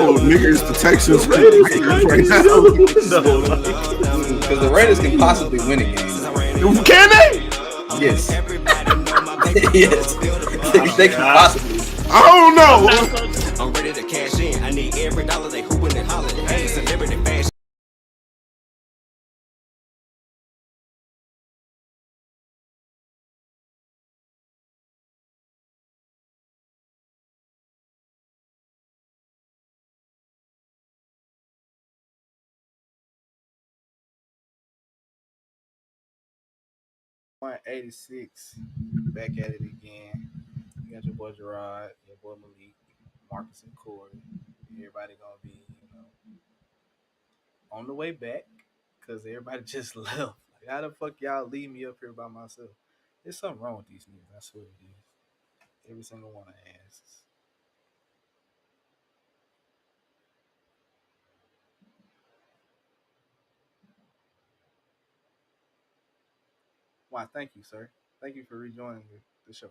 Oh, nigga, it's the Texans right now. Because the Raiders can possibly win a game. Can they? Yes. Yes. They can possibly. I don't know. I'm ready to cash in. I need every dollar they hooping and hollering. Hey, celebrity fashion. .86. Back at it again. You got your boy Gerard, your boy Malik, Marcus and Corey. Everybody gonna be, on the way back because everybody just left. Like, how the fuck y'all leave me up here by myself? There's something wrong with these niggas. I swear it is. Every single one of asses. Why? Thank you, sir. Thank you for rejoining the show.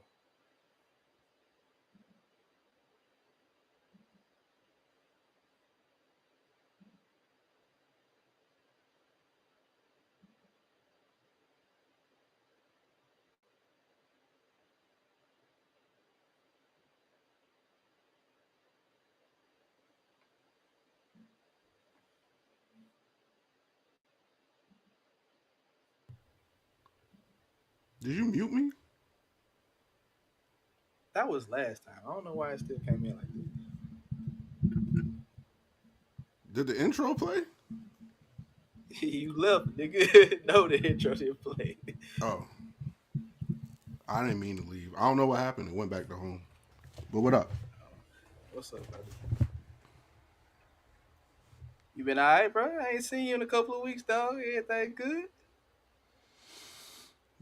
Did you mute me? That was last time. I don't know why it still came in like this. Did the intro play? You left, nigga. No, the intro didn't play. Oh, I didn't mean to leave. I don't know what happened. It went back to home. But what up? What's up, buddy? You been alright, bro? I ain't seen you in a couple of weeks, dog. Everything good?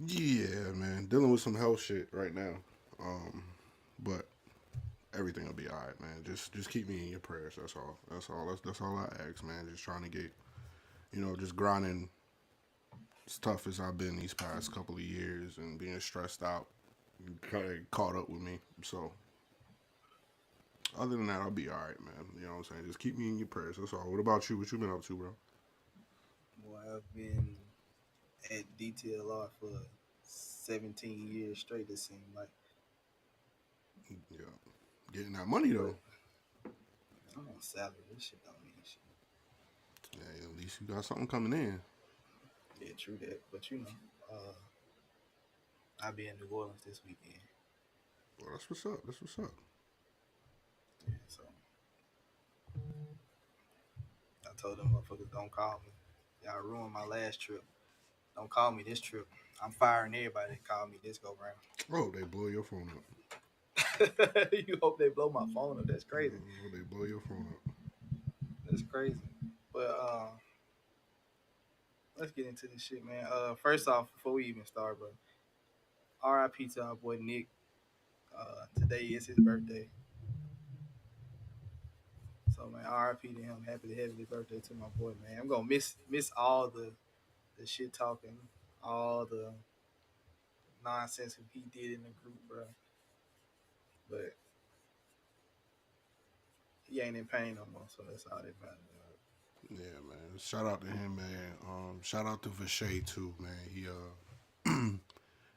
Yeah, man. Dealing with some health shit right now. But everything will be all right, man. Just keep me in your prayers. That's all. That's all I ask, man. Just trying to get, just grinding as tough as I've been these past couple of years and being stressed out, kind of caught up with me. So other than that, I'll be all right, man. You know what I'm saying? Just keep me in your prayers. That's all. What about you? What you been up to, bro? Boy, I've been at DTLR for 17 years straight, it seemed like. Yeah, getting that money though. I'm on salary. This shit don't mean shit. Yeah, at least you got something coming in. Yeah, true that. But I'll be in New Orleans this weekend. Well, that's what's up. That's what's up. Yeah, so I told them motherfuckers don't call me. Y'all ruined my last trip. Don't call me this trip. I'm firing everybody that called me this go round. Oh, they blow your phone up. You hope they blow my phone up. That's crazy. Oh, they blow your phone up. That's crazy. But let's get into this shit, man. First off, before we even start, bro, R.I.P. to our boy Nick. Today is his birthday. So man, R.I.P. to him. Happy birthday to my boy, man. I'm gonna miss all the shit talking, all the nonsense he did in the group, bro. But he ain't in pain no more, so that's all that matters. Yeah, man. Shout out to him, man. Shout out to Vache too, man.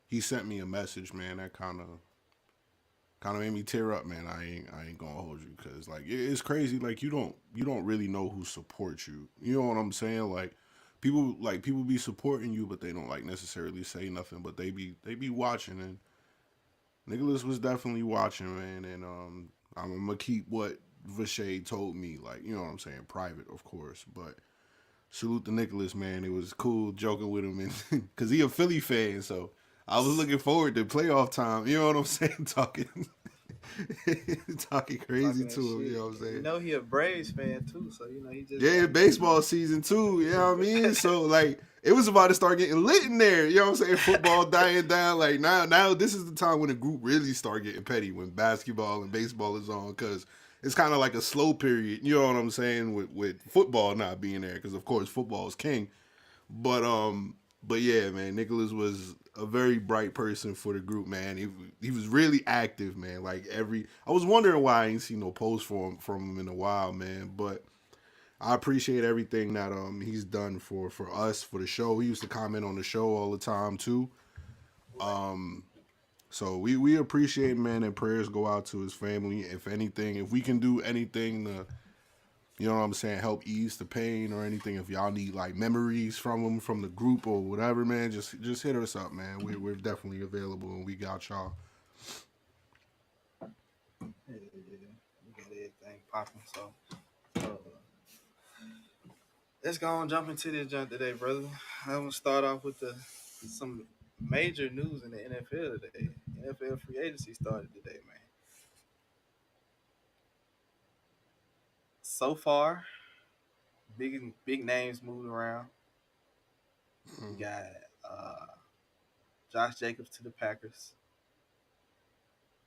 He sent me a message, man. That kind of made me tear up, man. I ain't gonna hold you because like it's crazy. Like you don't really know who supports you. You know what I'm saying? Like people be supporting you, but they don't like necessarily say nothing. But they be watching, and Nicholas was definitely watching, man. And I'm gonna keep what Vache told me, like you know what I'm saying, private, of course. But salute to Nicholas, man. It was cool joking with him, and because he a Philly fan, so I was looking forward to playoff time. You know what I'm saying? Talking crazy Talking to him. shit. You know what I'm saying? You know he a Braves fan too, so he just Yeah, baseball season too. You know what I mean? So like it was about to start getting lit in there. You know what I'm saying? Football dying down. Like now this is the time when the group really start getting petty when basketball and baseball is on because it's kind of like a slow period. You know what I'm saying? With football not being there because of course football is king. But yeah, man, Nicholas was a very bright person for the group, man. He was really active, man. Like I was wondering why I ain't seen no post from him in a while, man. But I appreciate everything that he's done for us, for the show. He used to comment on the show all the time too. So we appreciate, man, and prayers go out to his family. If anything, if we can do anything to, you know what I'm saying, help ease the pain or anything, if y'all need like memories from him, from the group or whatever, man, just hit us up, man. We're definitely available and we got y'all. Yeah, we got everything popping. So let's go and jump into this jump today, brother. I'm gonna start off with some major news in the NFL today. NFL free agency started today, man. So far, big names moving around. We got Josh Jacobs to the Packers.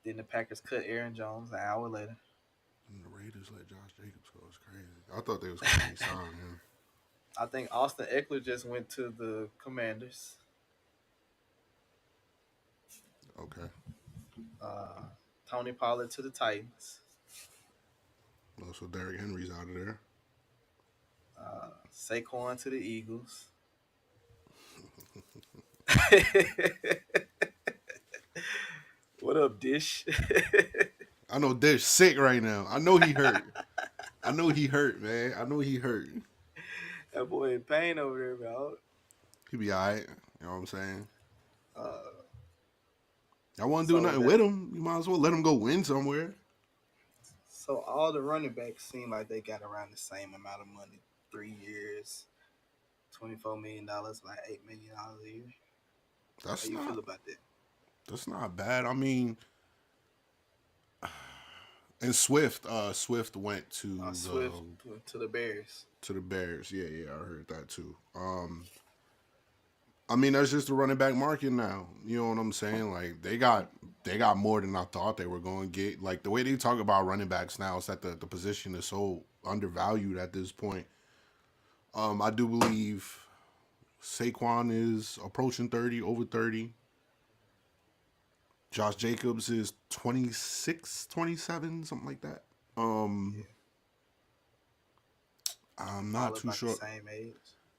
Then the Packers cut Aaron Jones an hour later. And the Raiders let Josh Jacobs go. It's crazy. I thought they was going to sign him. I think Austin Eckler just went to the Commanders. Okay. Tony Pollard to the Titans. Oh, so Derrick Henry's out of there. Saquon to the Eagles. What up, Dish? I know Dish sick right now. I know he hurt. I know he hurt, man. I know he hurt. That boy in pain over there, man. He be all right. You know what I'm saying? Uh, I won't do nothing with him. You might as well let him go win somewhere. So all the running backs seem like they got around the same amount of money. 3 years, $24 million, like $8 million a year. How you feel about that? That's not bad. I mean, and Swift went to to the Bears. To the Bears, yeah, I heard that too. I mean, that's just the running back market now. You know what I'm saying? Like they got more than I thought they were going to get. Like the way they talk about running backs now is that the position is so undervalued at this point. I do believe Saquon is approaching 30, over 30. Josh Jacobs is 26, 27, something like that. I'm not too sure. Same age.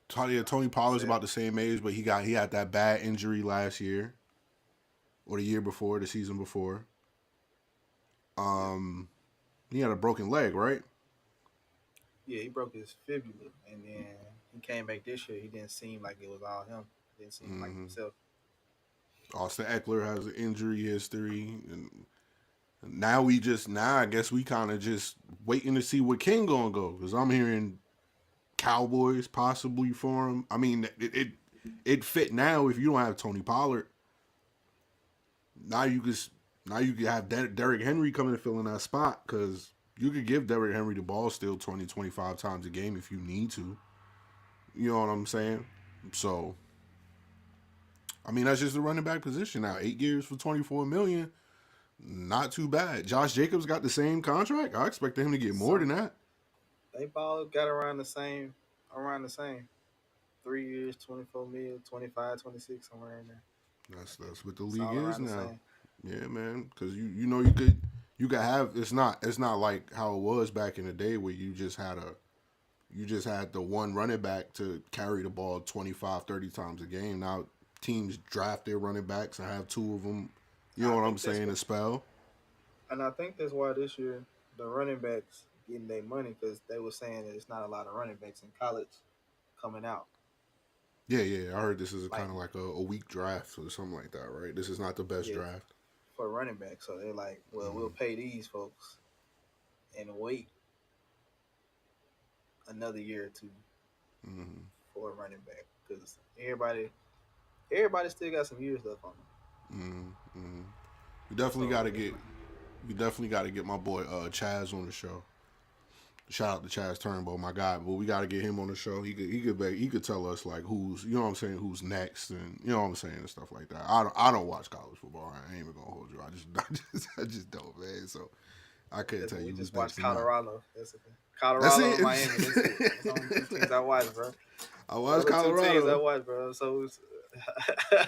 Tony Pollard's about the same age, but he had that bad injury last year, or the year before, the season before. He had a broken leg, right? Yeah, he broke his fibula, and then he came back this year. He didn't seem like it was all him. He didn't seem like himself. Austin Eckler has an injury history, and now I guess we kind of just waiting to see where King gonna go, because I'm hearing Cowboys possibly for him. I mean, it fit now if you don't have Tony Pollard. Now you can have Derrick Henry coming and fill in that spot, because you could give Derrick Henry the ball still 20, 25 times a game if you need to. You know what I'm saying? So, I mean, that's just the running back position now. 8 years for $24 million. Not too bad. Josh Jacobs got the same contract. I expected him to get more than that. They both got around the same. 3 years, 24 million, 25, 26, somewhere in there. That's what the league is now. Yeah, man. Because you could have. It's not like how it was back in the day where you just had the one running back to carry the ball 25, 30 times a game. Now teams draft their running backs and have two of them. You know what I'm saying? A spell. And I think that's why this year the running backs getting their money, because they were saying that it's not a lot of running backs in college coming out. Yeah. I heard this is kind of like a weak draft or something like that, right? This is not the best draft for running back. So they're like, well, we'll pay these folks and wait another year or two for a running back, because everybody still got some years left on them. We definitely got to get my boy Chaz on the show. Shout out to Chaz Turnbow, my guy. But we got to get him on the show. He could tell us like who's, you know what I'm saying, who's next, and you know what I'm saying, and stuff like that. I don't watch college football. I ain't even gonna hold you. I just don't, man. So I couldn't tell you. Just watch Colorado. Colorado, and Miami. That's the only two teams I watch, bro. I watch Colorado. Two teams I watch, bro. So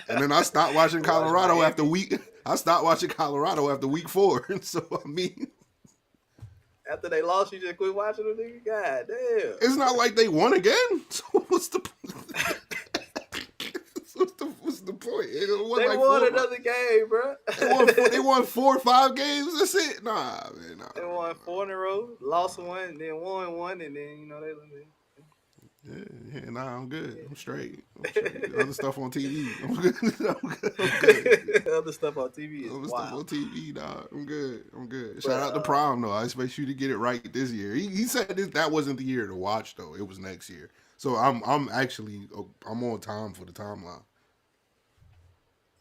And then I stopped watching Colorado Miami. after week. I stopped watching Colorado after week 4. And so I mean, After they lost, you just quit watching them, nigga. God damn. it's not like they won again. So what's the what's the point? It wasn't They like won 4 another game, bro. They won 4 or 5 games. That's it. Nah, man. Nah. They won 4 in a row, lost one, then won one, and then they. Yeah, nah, I'm good. I'm straight. Other stuff on TV. I'm good. I'm good. Other stuff on TV is Other stuff on wild. TV, dog. I'm good. Shout out to Prime though. I expect you to get it right this year. He said that wasn't the year to watch though. It was next year. So I'm on time for the timeline.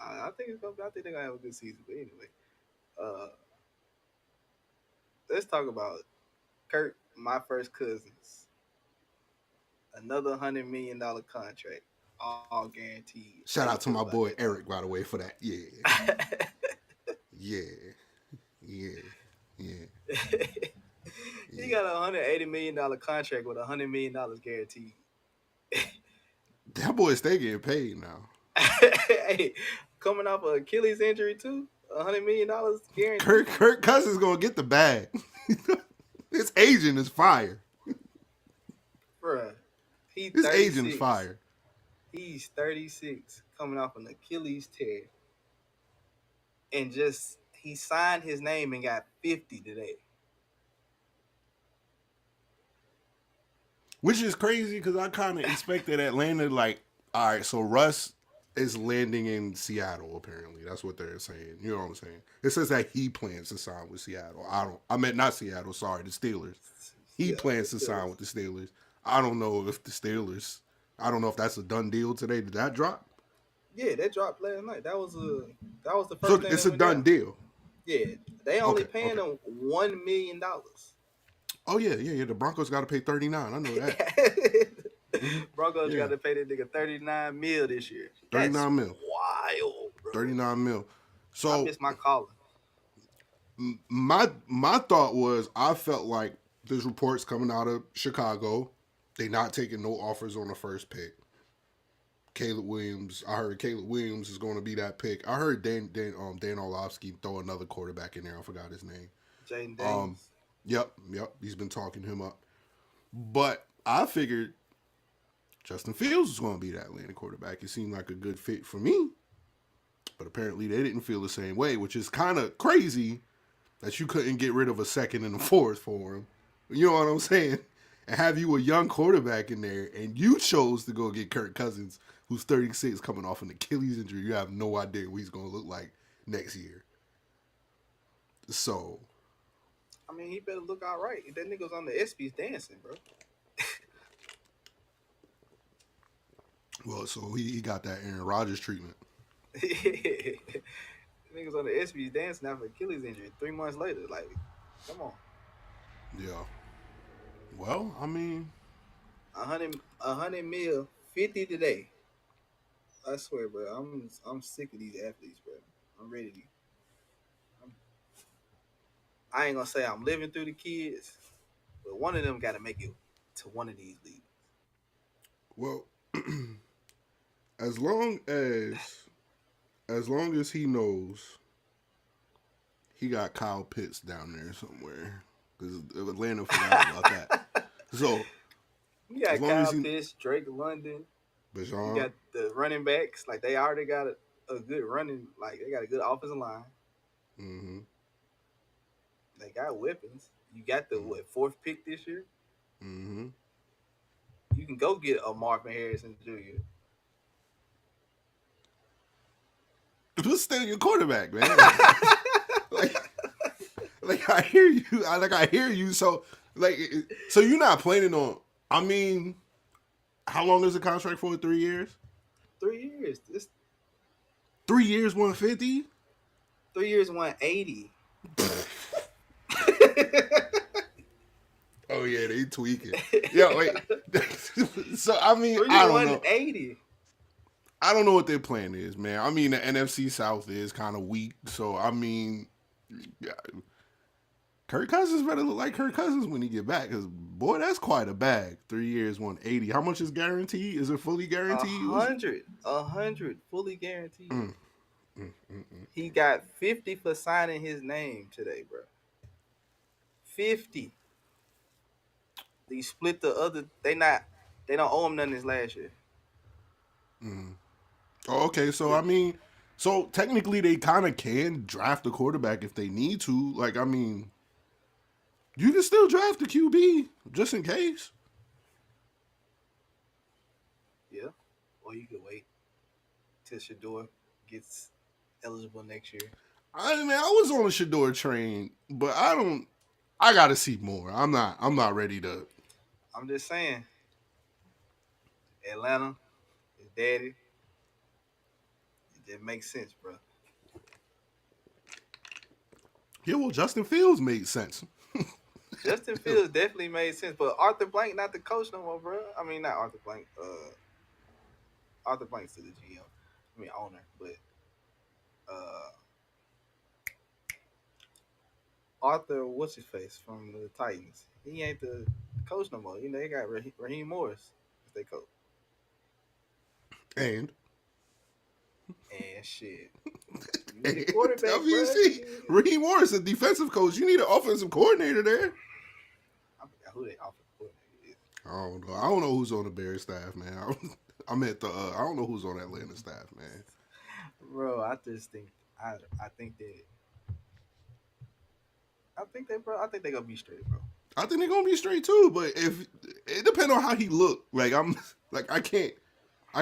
I think they're gonna have a good season. But anyway, let's talk about Kirk, my first cousins. Another $100 million contract, all guaranteed. Shout out to my boy Eric, by the way, for that. Yeah. He got a $180 million contract with $100 million guaranteed. That boy stay getting paid now. Hey, coming off an Achilles injury too, $100 million guaranteed. Kirk Cousins gonna get the bag. His agent is fire. Bruh, he's His 36. agent's fire. He's 36, coming off an Achilles tear, and he signed his name and got 50 today. Which is crazy because I kind of expected Atlanta, like, all right, so Russ is landing in Seattle, apparently. That's what they're saying. You know what I'm saying? It says that he plans to sign with Seattle. I meant not Seattle, sorry, the Steelers. He plans to sign with the Steelers. I don't know if that's a done deal today. Did that drop? Yeah, that dropped last night. That was the first So thing it's that a went done down. deal. Yeah, they only Okay, paying him $1 million. Oh, yeah. The Broncos got to pay $39. I know that. Broncos Yeah. got to pay that nigga $39 million this year. That's $39 million. wild, bro. $39 million. So I miss my calling. my thought was, I felt like there's reports coming out of Chicago. They not taking no offers on the first pick. Caleb Williams. I heard Caleb Williams is going to be that pick. I heard Dan Orlovsky throw another quarterback in there. I forgot his name. Jaden Daniels. Yep. He's been talking him up. But I figured Justin Fields was going to be that Atlanta quarterback. It seemed like a good fit for me. But apparently they didn't feel the same way, which is kind of crazy that you couldn't get rid of a second and a fourth for him. You know what I'm saying? And have you a young quarterback in there, and you chose to go get Kirk Cousins, who's 36, coming off an Achilles injury. You have no idea what he's going to look like next year. So, I mean, he better look all right. That nigga's on the ESPYs dancing, bro. well, so he got that Aaron Rodgers treatment. Niggas on the ESPYs dancing after Achilles injury 3 months later. Like, come on. Yeah. Well, I mean, 100 mil, 50 today. I swear, bro. I'm sick of these athletes, bro. I'm ready to. I ain't gonna say I'm living through the kids, but one of them got to make it to one of these leagues. well, as long as he knows he got Kyle Pitts down there somewhere, because Atlanta forgot about that. So, You got as long as Kyle he- Pitts, Drake London. Bijan, You got the running backs. Like, they already got a good running. Like, they got a good offensive line. mm-hmm. They got weapons. You got the fourth pick this year. Mm-hmm. You can go get a Marvin Harrison Jr. Who's still your quarterback, man? like I hear you. I hear you. So you're not planning on. I mean, how long is the contract for? 3 years. 3 years. This 3 years, 150. 3 years, 180. Oh yeah, they tweaking. Yeah, wait. So I mean, 3 years, I don't know. 180. I don't know what their plan is, man. I mean, the NFC South is kind of weak. So I mean, Kirk Cousins better look like Kirk Cousins when he get back, because boy, that's quite a bag. 3 years, 180. How much is guaranteed? Is it fully guaranteed? 100 fully guaranteed. Mm. He got 50 for signing his name today, bro. 50. They split the other. They don't owe him nothing this last year. Oh, okay, so I mean, so technically they kind of can draft a quarterback if they need to. Like, I mean, you can still draft a QB just in case. Yeah. Or you could wait till Shador gets eligible next year. I mean, I was on a Shador train, but I gotta see more. I'm not ready to. I'm just saying. Atlanta, his daddy. It just makes sense, bro. Yeah, well, Justin Fields made sense. Justin Fields definitely made sense, but Arthur Blank not the coach no more, bro. I mean, not Arthur Blank. Arthur Blank's still the GM. I mean, owner, but Arthur, what's his face from the Titans? He ain't the coach no more. You know, they got Raheem Morris as their coach. And Shit, you need a quarterback, WC, bro. Raheem Morris, a defensive coach. You need an offensive coordinator there. I forgot who they offensive coordinator is. I don't know who's on the Bears staff, man. I'm at the. I don't know who's on Atlanta staff, man. Bro, I just think I think they're gonna be straight, bro. I think they're gonna be straight too, but if it depends on how he look. Like I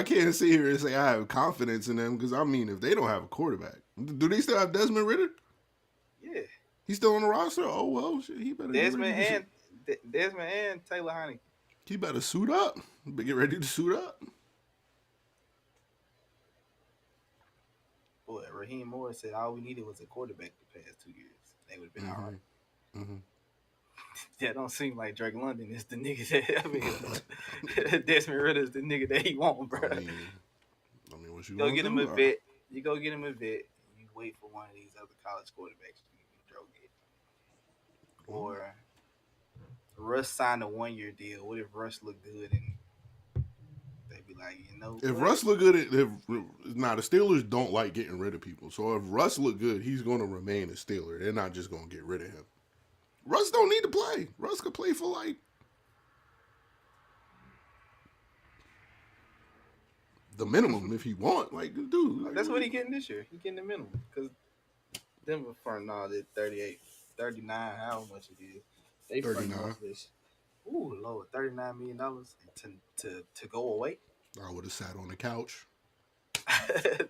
can't sit here and say I have confidence in them, because I mean, if they don't have a quarterback, do they still have Desmond Ridder? Yeah, He's still on the roster. Oh well, shit, he better Desmond and Taylor Heineke. He better suit up. Get ready to suit up. Boy, Raheem Morris said all we needed was a quarterback the past 2 years. They would have been all right. Mm-hmm. That don't seem like Drake London is the nigga that, I mean, Desmond Ridder is the nigga that he want, bro. I mean, what you go gonna get him do? a vet. You go get him a vet. You wait for one of these other college quarterbacks you throw get. Or Russ signed a 1-year deal. What if Russ looked good and they be like, you know, If what? Russ look good, the Steelers don't like getting rid of people. So if Russ look good, he's going to remain a Steeler. They're not just going to get rid of him. Russ don't need to play. Russ could play for like the minimum if he want. Like, dude, like, That's what he getting this year. He getting the minimum because Denver front all that 38, 39, how much it is. They front 39. off this. Ooh, Lord, $39 million to go away. I would have sat on the couch.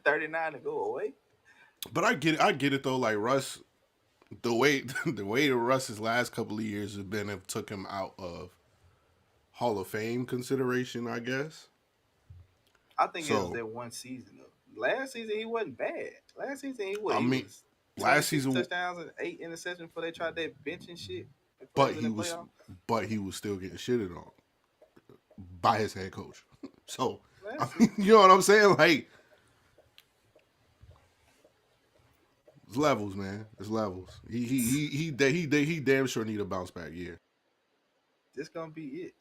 39 to go away. But I get it though. Like Russ, the way Russ's last couple of years have been, have took him out of Hall of Fame consideration, I guess. I think it was that one season though. Last season he wasn't bad. Last season he was. I mean, last season touchdowns and 8 interceptions before they tried that benching shit. But he was still getting shitted on by his head coach. So I mean, you know what I'm saying? Like, it's levels, man. It's levels. He damn sure need a bounce back year. This gonna be it.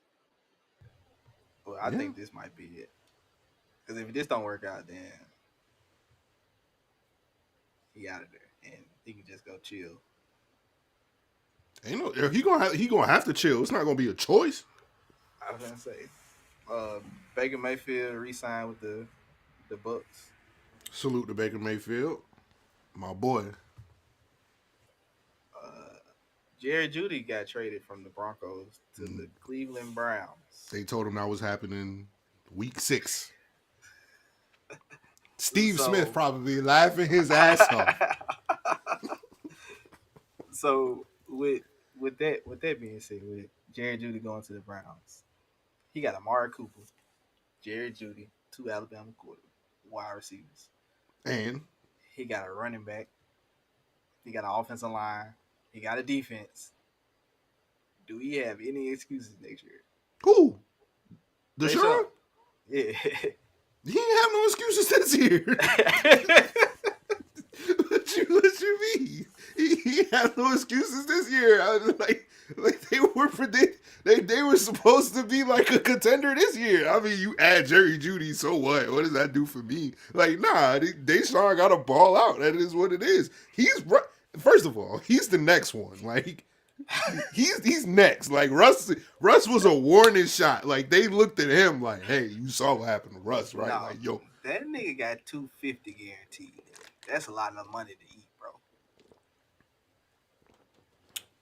Well, I think this might be it. Because if this don't work out, then he out of there and he can just go chill. Ain't no, he gonna have to chill. It's not gonna be a choice. I was gonna say, Baker Mayfield re-signed with the Bucks. Salute to Baker Mayfield, my boy. Jerry Jeudy got traded from the Broncos to the Cleveland Browns. They told him that was happening week 6. Steve Smith probably laughing his ass off. So with that being said, with Jerry Jeudy going to the Browns, he got Amari Cooper, Jerry Jeudy, 2 Alabama wide receivers, And he got a running back. He got an offensive line. He got a defense. Do we have any excuses next year? who? They Deshaun? sure. Yeah. He didn't have no excuses this year. What you mean? He have no excuses this year. I was like they were they were supposed to be like a contender this year. I mean, you add Jerry Jeudy, so what? What does that do for me? Like, nah, Deshaun got to ball out. That is what it is. First of all, he's the next one. Like, he's next. Like Russ was a warning shot. Like they looked at him like, hey, you saw what happened to Russ, right? No, Like, yo, that nigga got $250 guaranteed. That's a lot of money to eat, bro.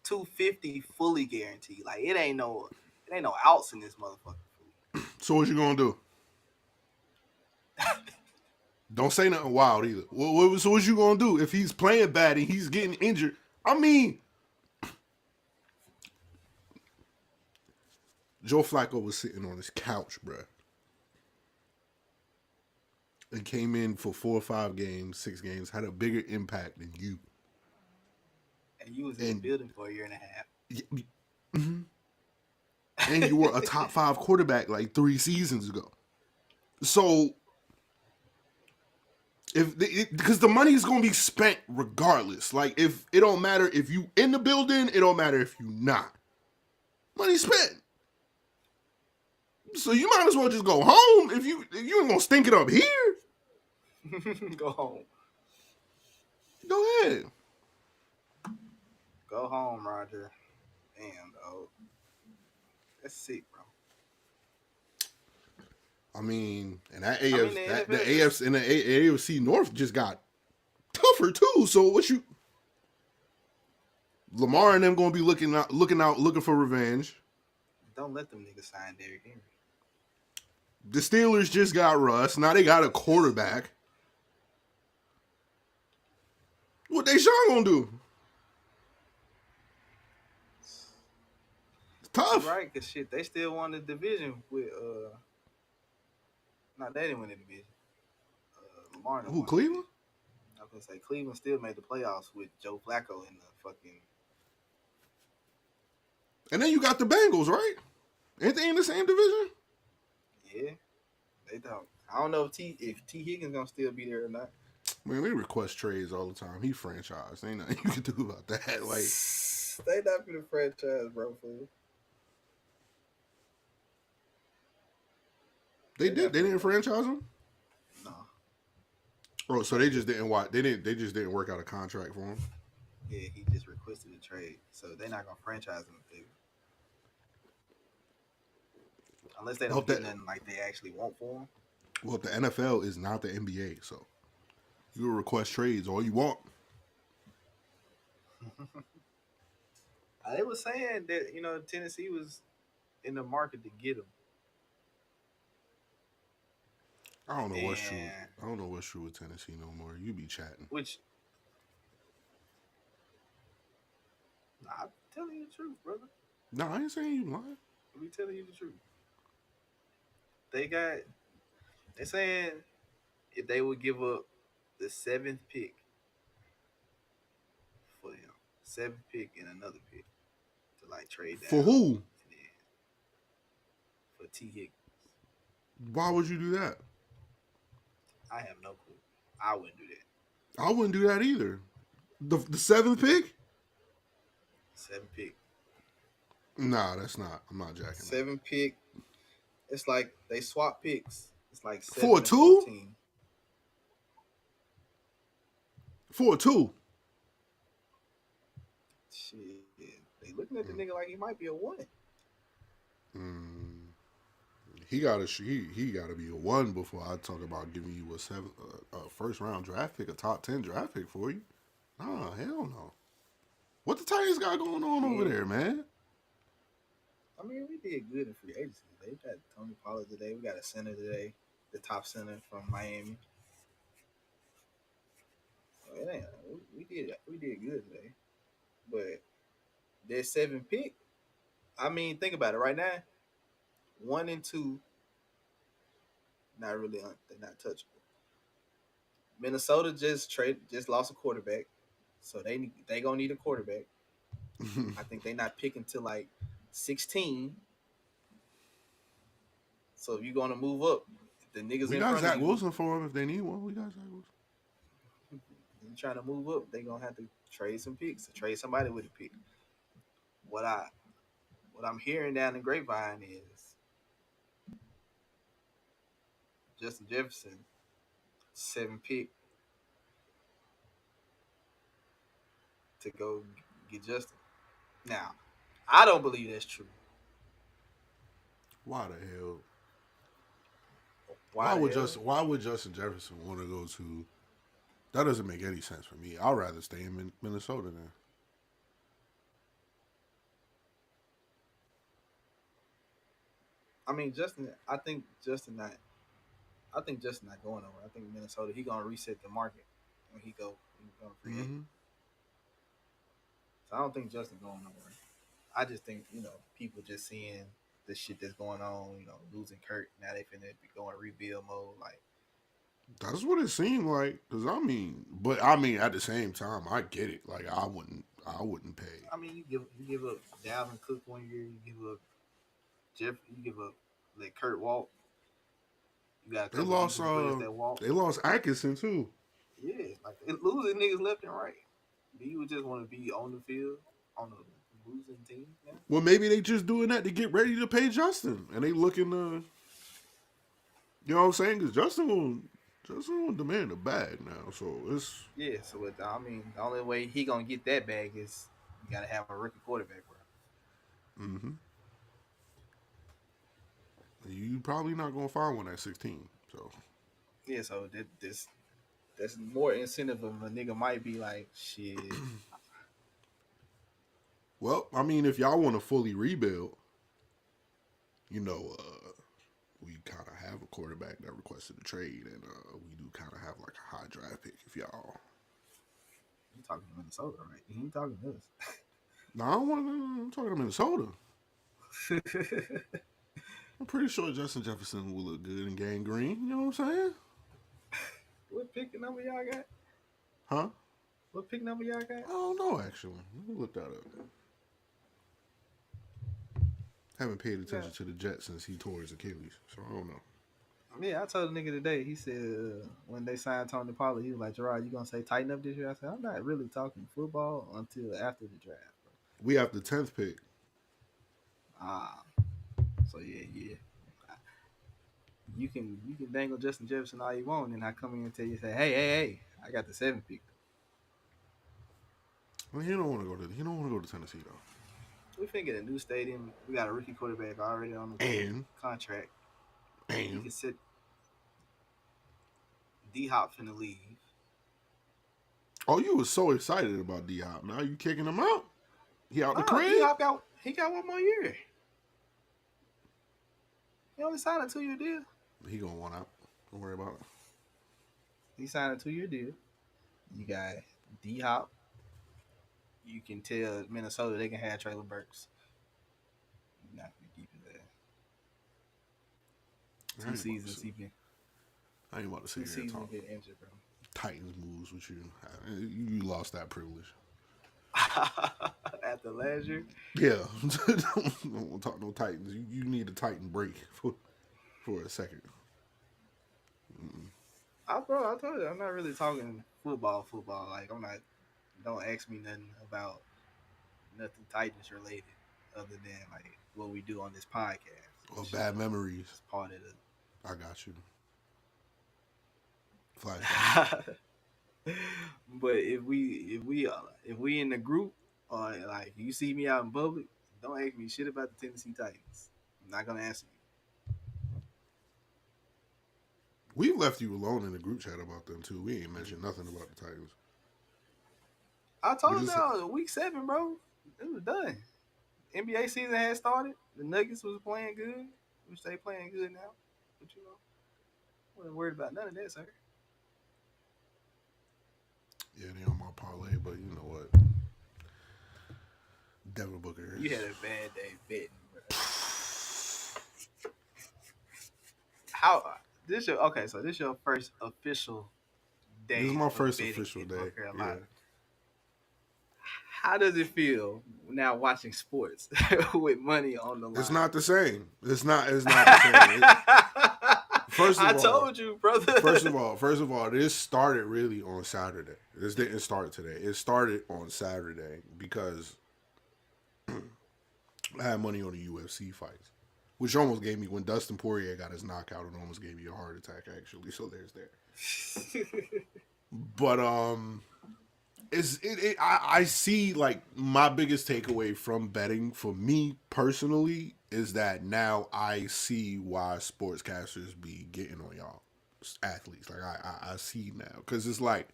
$250 fully guaranteed. Like it ain't no outs in this motherfucker. so what you gonna do? Don't say nothing wild either. So what you gonna do if he's playing bad and he's getting injured? I mean, Joe Flacco was sitting on his couch, bruh. And came in for 4 or 5 games, 6 games, had a bigger impact than you. And you was in the building for a year and a half. Mm-hmm. And you were a top 5 quarterback like 3 seasons ago. So, because the money is going to be spent regardless. Like, if it don't matter if you in the building, it don't matter if you not. Money spent. So you might as well just go home if you ain't gonna stink it up here. Go home. Go ahead. Go home, Roger. Damn, dog. That's sick, bro. I mean, and that the AFC and the AFC North just got tougher too. So Lamar and them gonna be looking for revenge. Don't let them niggas sign Derrick Henry. The Steelers just got Russ. Now they got a quarterback. What Deshaun gonna do? It's tough. Right, because shit, they still won the division with they didn't win the division. Lamar Who, Cleveland? I was gonna say Cleveland still made the playoffs with Joe Flacco in the fucking. And then you got the Bengals, right? Ain't they in the same division? Yeah, they don't. I don't know if T Higgins gonna still be there or not. Man, they request trades all the time. He franchised. Ain't nothing you can do about that. Like, they not for the franchise, bro. Fool. They didn't franchise him? No. Oh, so they just didn't watch. They just didn't work out a contract for him. Yeah, he just requested a trade, so they're not gonna franchise him if they, unless they don't get nothing like they actually want for him. Well, the NFL is not the NBA, so you will request trades all you want. They were saying that Tennessee was in the market to get him. I don't know what's true. I don't know what's true with Tennessee no more. You be chatting. Which, I'm telling you the truth, brother. No, I ain't saying you lying. We telling you the truth. They're saying if they would give up the 7th pick for him, 7th pick and another pick to trade down. For who? For T. Higgins. Why would you do that? I have no clue. I wouldn't do that. I wouldn't do that either. The 7th pick? 7th pick. Nah, that's not. I'm not jacking. 7th pick. It's like they swap picks. It's like 7 for a 2? 14. For a 2. Shit. They looking at the nigga like he might be a 1. He gotta be a 1 before I talk about giving you a first round draft pick, a top 10 draft pick for you. Nah, hell no. What the Titans got going on over there, man? I mean, we did good in free agency. They got Tony Pollard today. We got a center today, the top center from Miami. We did good today. But their 7th pick, I mean, think about it right now. 1 and 2, not really. They're not touchable. Minnesota just lost a quarterback, so they gonna need a quarterback. I think they're not picking till 16. So if you're gonna move up, the niggas we in got front Zach of you. Wilson for him if they need one. We got Zach Wilson. you trying to move up, they're gonna have to trade some picks, trade somebody with a pick. What I'm hearing down the grapevine is Justin Jefferson, 7 pick to go get Justin. Now, I don't believe that's true. Why the hell? Why Why would Justin Jefferson want to go to? That doesn't make any sense for me. I'd rather stay in Minnesota then. I mean, I think Justin not going nowhere. I think Minnesota, he gonna reset the market when he go free agent. Mm-hmm. So I don't think Justin going nowhere. I just think, people just seeing the shit that's going on, losing Kurt. Now they finna be going rebuild mode. Like, That's what it seemed like. Cause at the same time, I get it. Like I wouldn't pay. I mean, you give up Dalvin Cook 1 year, you give up Jeff, you give up let Kurt walk. You got They lost. that walk. They lost Atkinson too. Yeah, like losing niggas left and right. Do you just want to be on the field on a losing team now? Well, maybe they just doing that to get ready to pay Justin, and they looking to. You know what I'm saying? Because Justin will demand a bag now, so it's. Yeah, so the only way he gonna get that bag is you gotta have a rookie quarterback, bro. Mm-hmm. You probably not gonna find one at 16. So. Yeah, so that's more incentive of a nigga might be like, shit. Well, I mean, if y'all want to fully rebuild, we kind of have a quarterback that requested a trade, and we do kind of have like a high draft pick. If y'all, You talking to Minnesota, right? You ain't talking to us. no, I'm talking to Minnesota. I'm pretty sure Justin Jefferson will look good in gang green. You know what I'm saying? What pick number y'all got? Huh? What pick number y'all got? I don't know, actually. Let me look that up. Haven't paid attention to the Jets since he tore his Achilles, so I don't know. Yeah, I told a nigga today. He said when they signed Tony Pollard, he was like, Gerard, you gonna say tighten up this year? I said, I'm not really talking football until after the draft, bro. We have the 10th pick. So yeah. You can dangle Justin Jefferson all you want, and I come in and tell you, say, hey, I got the 7th pick. Well, he don't want to go to Tennessee though. We finna get a new stadium. We got a rookie quarterback already on the contract. You can sit. D-Hop finna leave. Oh, you was so excited about D-Hop. Now you kicking him out? He out the crib? D-Hop got 1 more year. He only signed a 2-year deal. He gonna want out. Don't worry about it. He signed a 2-year deal. You got D-Hop. You can tell Minnesota they can have Traylon Burks. You're not gonna keep it there. 2 seasons he been. I ain't about to sit 2 here and seasons talk been injured, bro. Titans moves with you. You lost that privilege. After last year? Yeah. Don't talk no Titans. You need a Titan break for a second. I told you, I'm not really talking football. Like, don't ask me nothing about nothing Titans related other than, like, what we do on this podcast. Or bad memories. It's part of the... I got you. Flashback. But if we in the group, or like you see me out in public, don't ask me shit about the Tennessee Titans. I'm not gonna answer you. We've left you alone in the group chat about them too. We ain't mentioned nothing about the Titans. I told y'all week 7, bro. It was done. NBA season had started. The Nuggets was playing good, which they playing good now. But I wasn't worried about none of that, sir. Yeah, they on my parlay, but you know what? Devin Booker. You had a bad day betting, bro. So this your first official day. This is my first betting official in day. North Carolina. Yeah. How does it feel now watching sports with money on the line? It's not the same. It's not the same. First of I all, told you, brother. First of all, this started really on Saturday. This didn't start today. It started on Saturday because I had money on the UFC fights, which almost gave me, when Dustin Poirier got his knockout, it almost gave me a heart attack actually. So there's that. But I see, like, my biggest takeaway from betting for me personally is that now I see why sportscasters be getting on y'all athletes. Like I see now, because it's like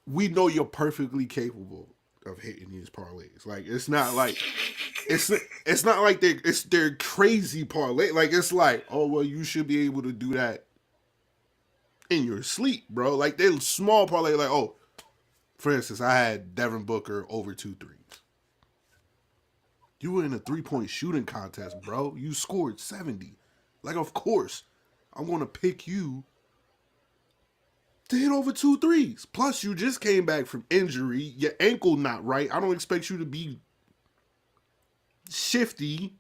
we know you're perfectly capable of hitting these parlays. Like it's not like it's not like they're crazy parlay. Like it's like, oh well, you should be able to do that in your sleep, bro. Like they're small parlay. Like, oh, for instance, I had Devin Booker over 2 threes. You were in a 3-point shooting contest, bro. You scored 70. Like, of course, I'm going to pick you to hit over 2 threes. Plus, you just came back from injury. Your ankle not right. I don't expect you to be shifty.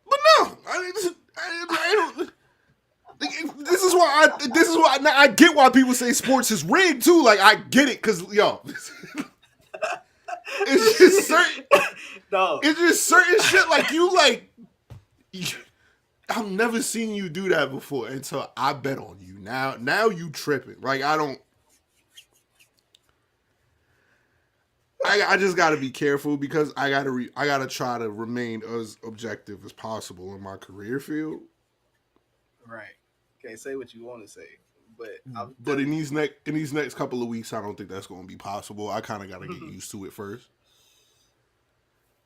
But no, I don't. This is why I get why people say sports is rigged too. Like I get it, cause yo, it's just certain. No, It's just certain shit. Like I've never seen you do that before until I bet on you. Now you tripping. Like I don't. I just gotta be careful because I gotta try to remain as objective as possible in my career field. right. Can't say what you want to say, but But in these next couple of weeks, I don't think that's going to be possible. I kind of got to get used to it first.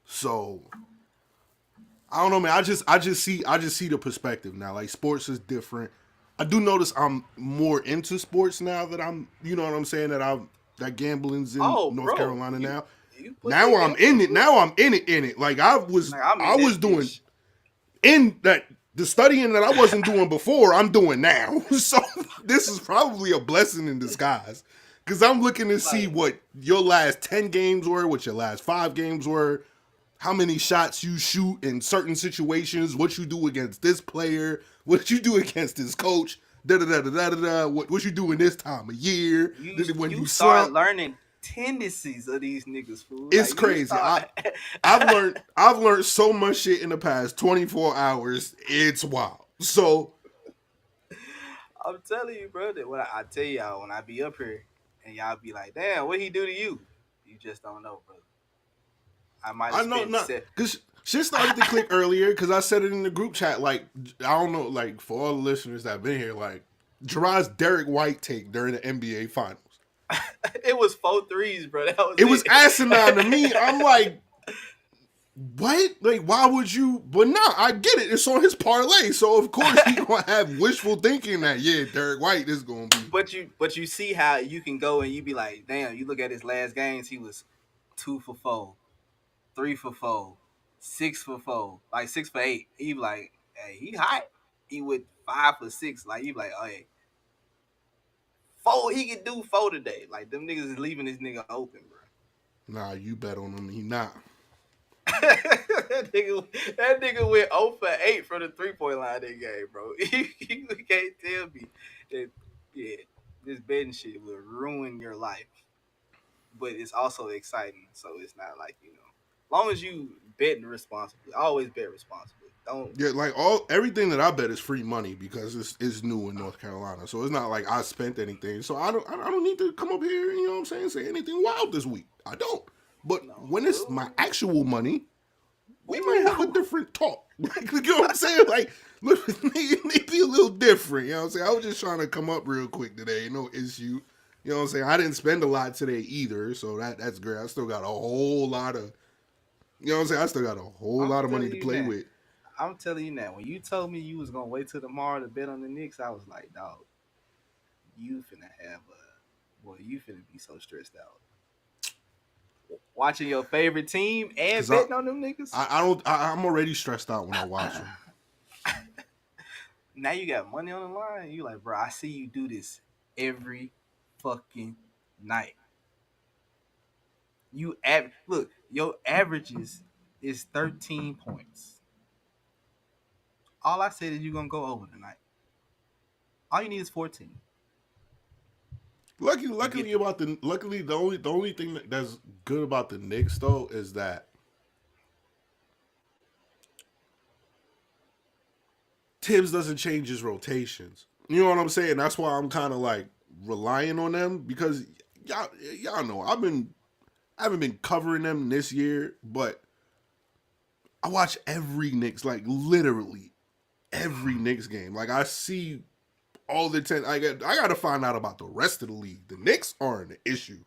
So I don't know, man. I just see the perspective now. Like sports is different. I do notice I'm more into sports now that I'm, you know what I'm saying, that gambling's in North Carolina now. Now I'm in it. Now I'm in it. Like I was doing in that. The studying that I wasn't doing before, I'm doing now. So this is probably a blessing in disguise. Because I'm looking to see what your last 10 games were, what your last 5 games were, how many shots you shoot in certain situations, what you do against this player, what you do against this coach, what you do in this time of year. When you start learning tendencies of these niggas, fool. It's like, crazy. I've learned so much shit in the past 24 hours. It's wild. So I'm telling you, bro, that when I tell y'all, when I be up here and y'all be like, damn, what he do to you? You just don't know, bro. I know not because shit started to click earlier because I said it in the group chat. Like I don't know, like for all the listeners that have been here, like Gerard's Derek White take during the NBA Finals. It was 4 threes, bro. It was asinine to me. I'm like, what? Like, why would you? But no, I get it. It's on his parlay, so of course he's gonna have wishful thinking that Derek White is gonna be. But you see how you can go and you be like, damn. You look at his last games, he was 2 for 4, 3 for 4, 6 for 4, like 6 for 8. He be like, hey, he hot. He went 5 for 6. Like you be like, oh hey. 4, he can do 4 today. Like them niggas is leaving this nigga open, bro. Nah, you bet on him. He not. that nigga went 0 for 8 from the 3-point line that game, bro. You can't tell me that this betting shit will ruin your life. But it's also exciting, so it's not like, as long as you betting responsibly, always bet responsibly. Everything that I bet is free money because it's new in North Carolina. So it's not like I spent anything. So I don't need to come up here, you know what I'm saying, say anything wild this week. I don't. But when it's my actual money, we might have a different talk. Like, you know what I'm saying? Like, look, it may be a little different. You know what I'm saying? I was just trying to come up real quick today. No issue. You know what I'm saying? I didn't spend a lot today either, so that's great. I still got a whole lot of, you know what I'm saying? I still got a whole lot of money to play with. I'm telling you now, when you told me you was going to wait till tomorrow to bet on the Knicks, I was like, dog, you finna be so stressed out. Watching your favorite team and betting on them niggas? I'm already stressed out when I watch them. Now you got money on the line. You like, bro, I see you do this every fucking night. Look, your averages is 13 points. All I said is you're gonna go over tonight. All you need is 14. Luckily the only thing that's good about the Knicks though is that Tibbs doesn't change his rotations. You know what I'm saying? That's why I'm kind of like relying on them because y'all know I haven't been covering them this year, but I watch every Knicks, like literally every Knicks game. Like I see all the 10. I got to find out about the rest of the league. The Knicks aren't an issue.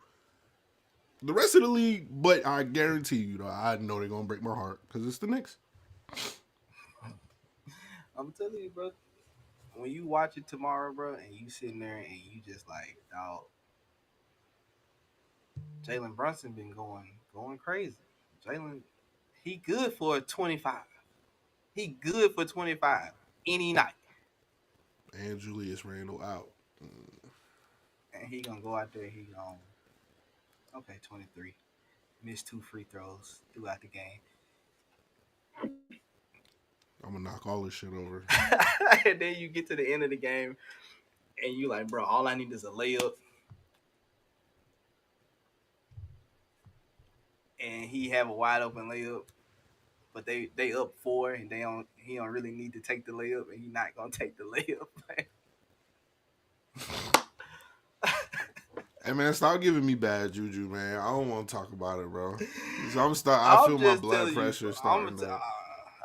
The rest of the league, but I guarantee you, though, I know they're gonna break my heart because it's the Knicks. I'm telling you, bro. When you watch it tomorrow, bro, and you sitting there and you just like, dog, Jalen Brunson been going crazy. Jalen, he good for 25. He good for 25 any night. And Julius Randle out. And he gonna go out there, he gonna, okay, 23. Missed 2 free throws throughout the game. I'm gonna knock all this shit over. And then you get to the end of the game and you like, bro, all I need is a layup. And he have a wide open layup, but they up 4 and he don't really need to take the layup and he not gonna take the layup. Hey man, stop giving me bad juju, man. I don't want to talk about it, bro. So I feel my blood pressure starting.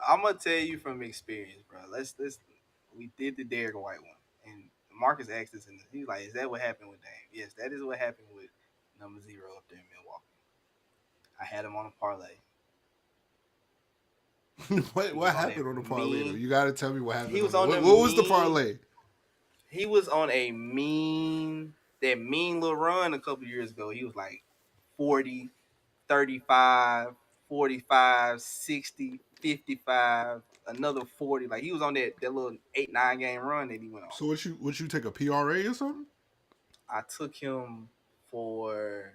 I'm gonna tell you from experience, bro. Let's we did the Derek White one, and Marcus asked us, and he's like, "Is that what happened with Dame?" Yes, that is what happened with number 0 up there in Milwaukee. I had him on a parlay. what happened on the parlay? Though? You got to tell me what happened. He was on what was the parlay? He was on a mean little run a couple years ago. He was like 40, 35, 45, 60, 55, another 40. Like he was on that little 8-9 game run that he went on. So would you take a PRA or something? I took him for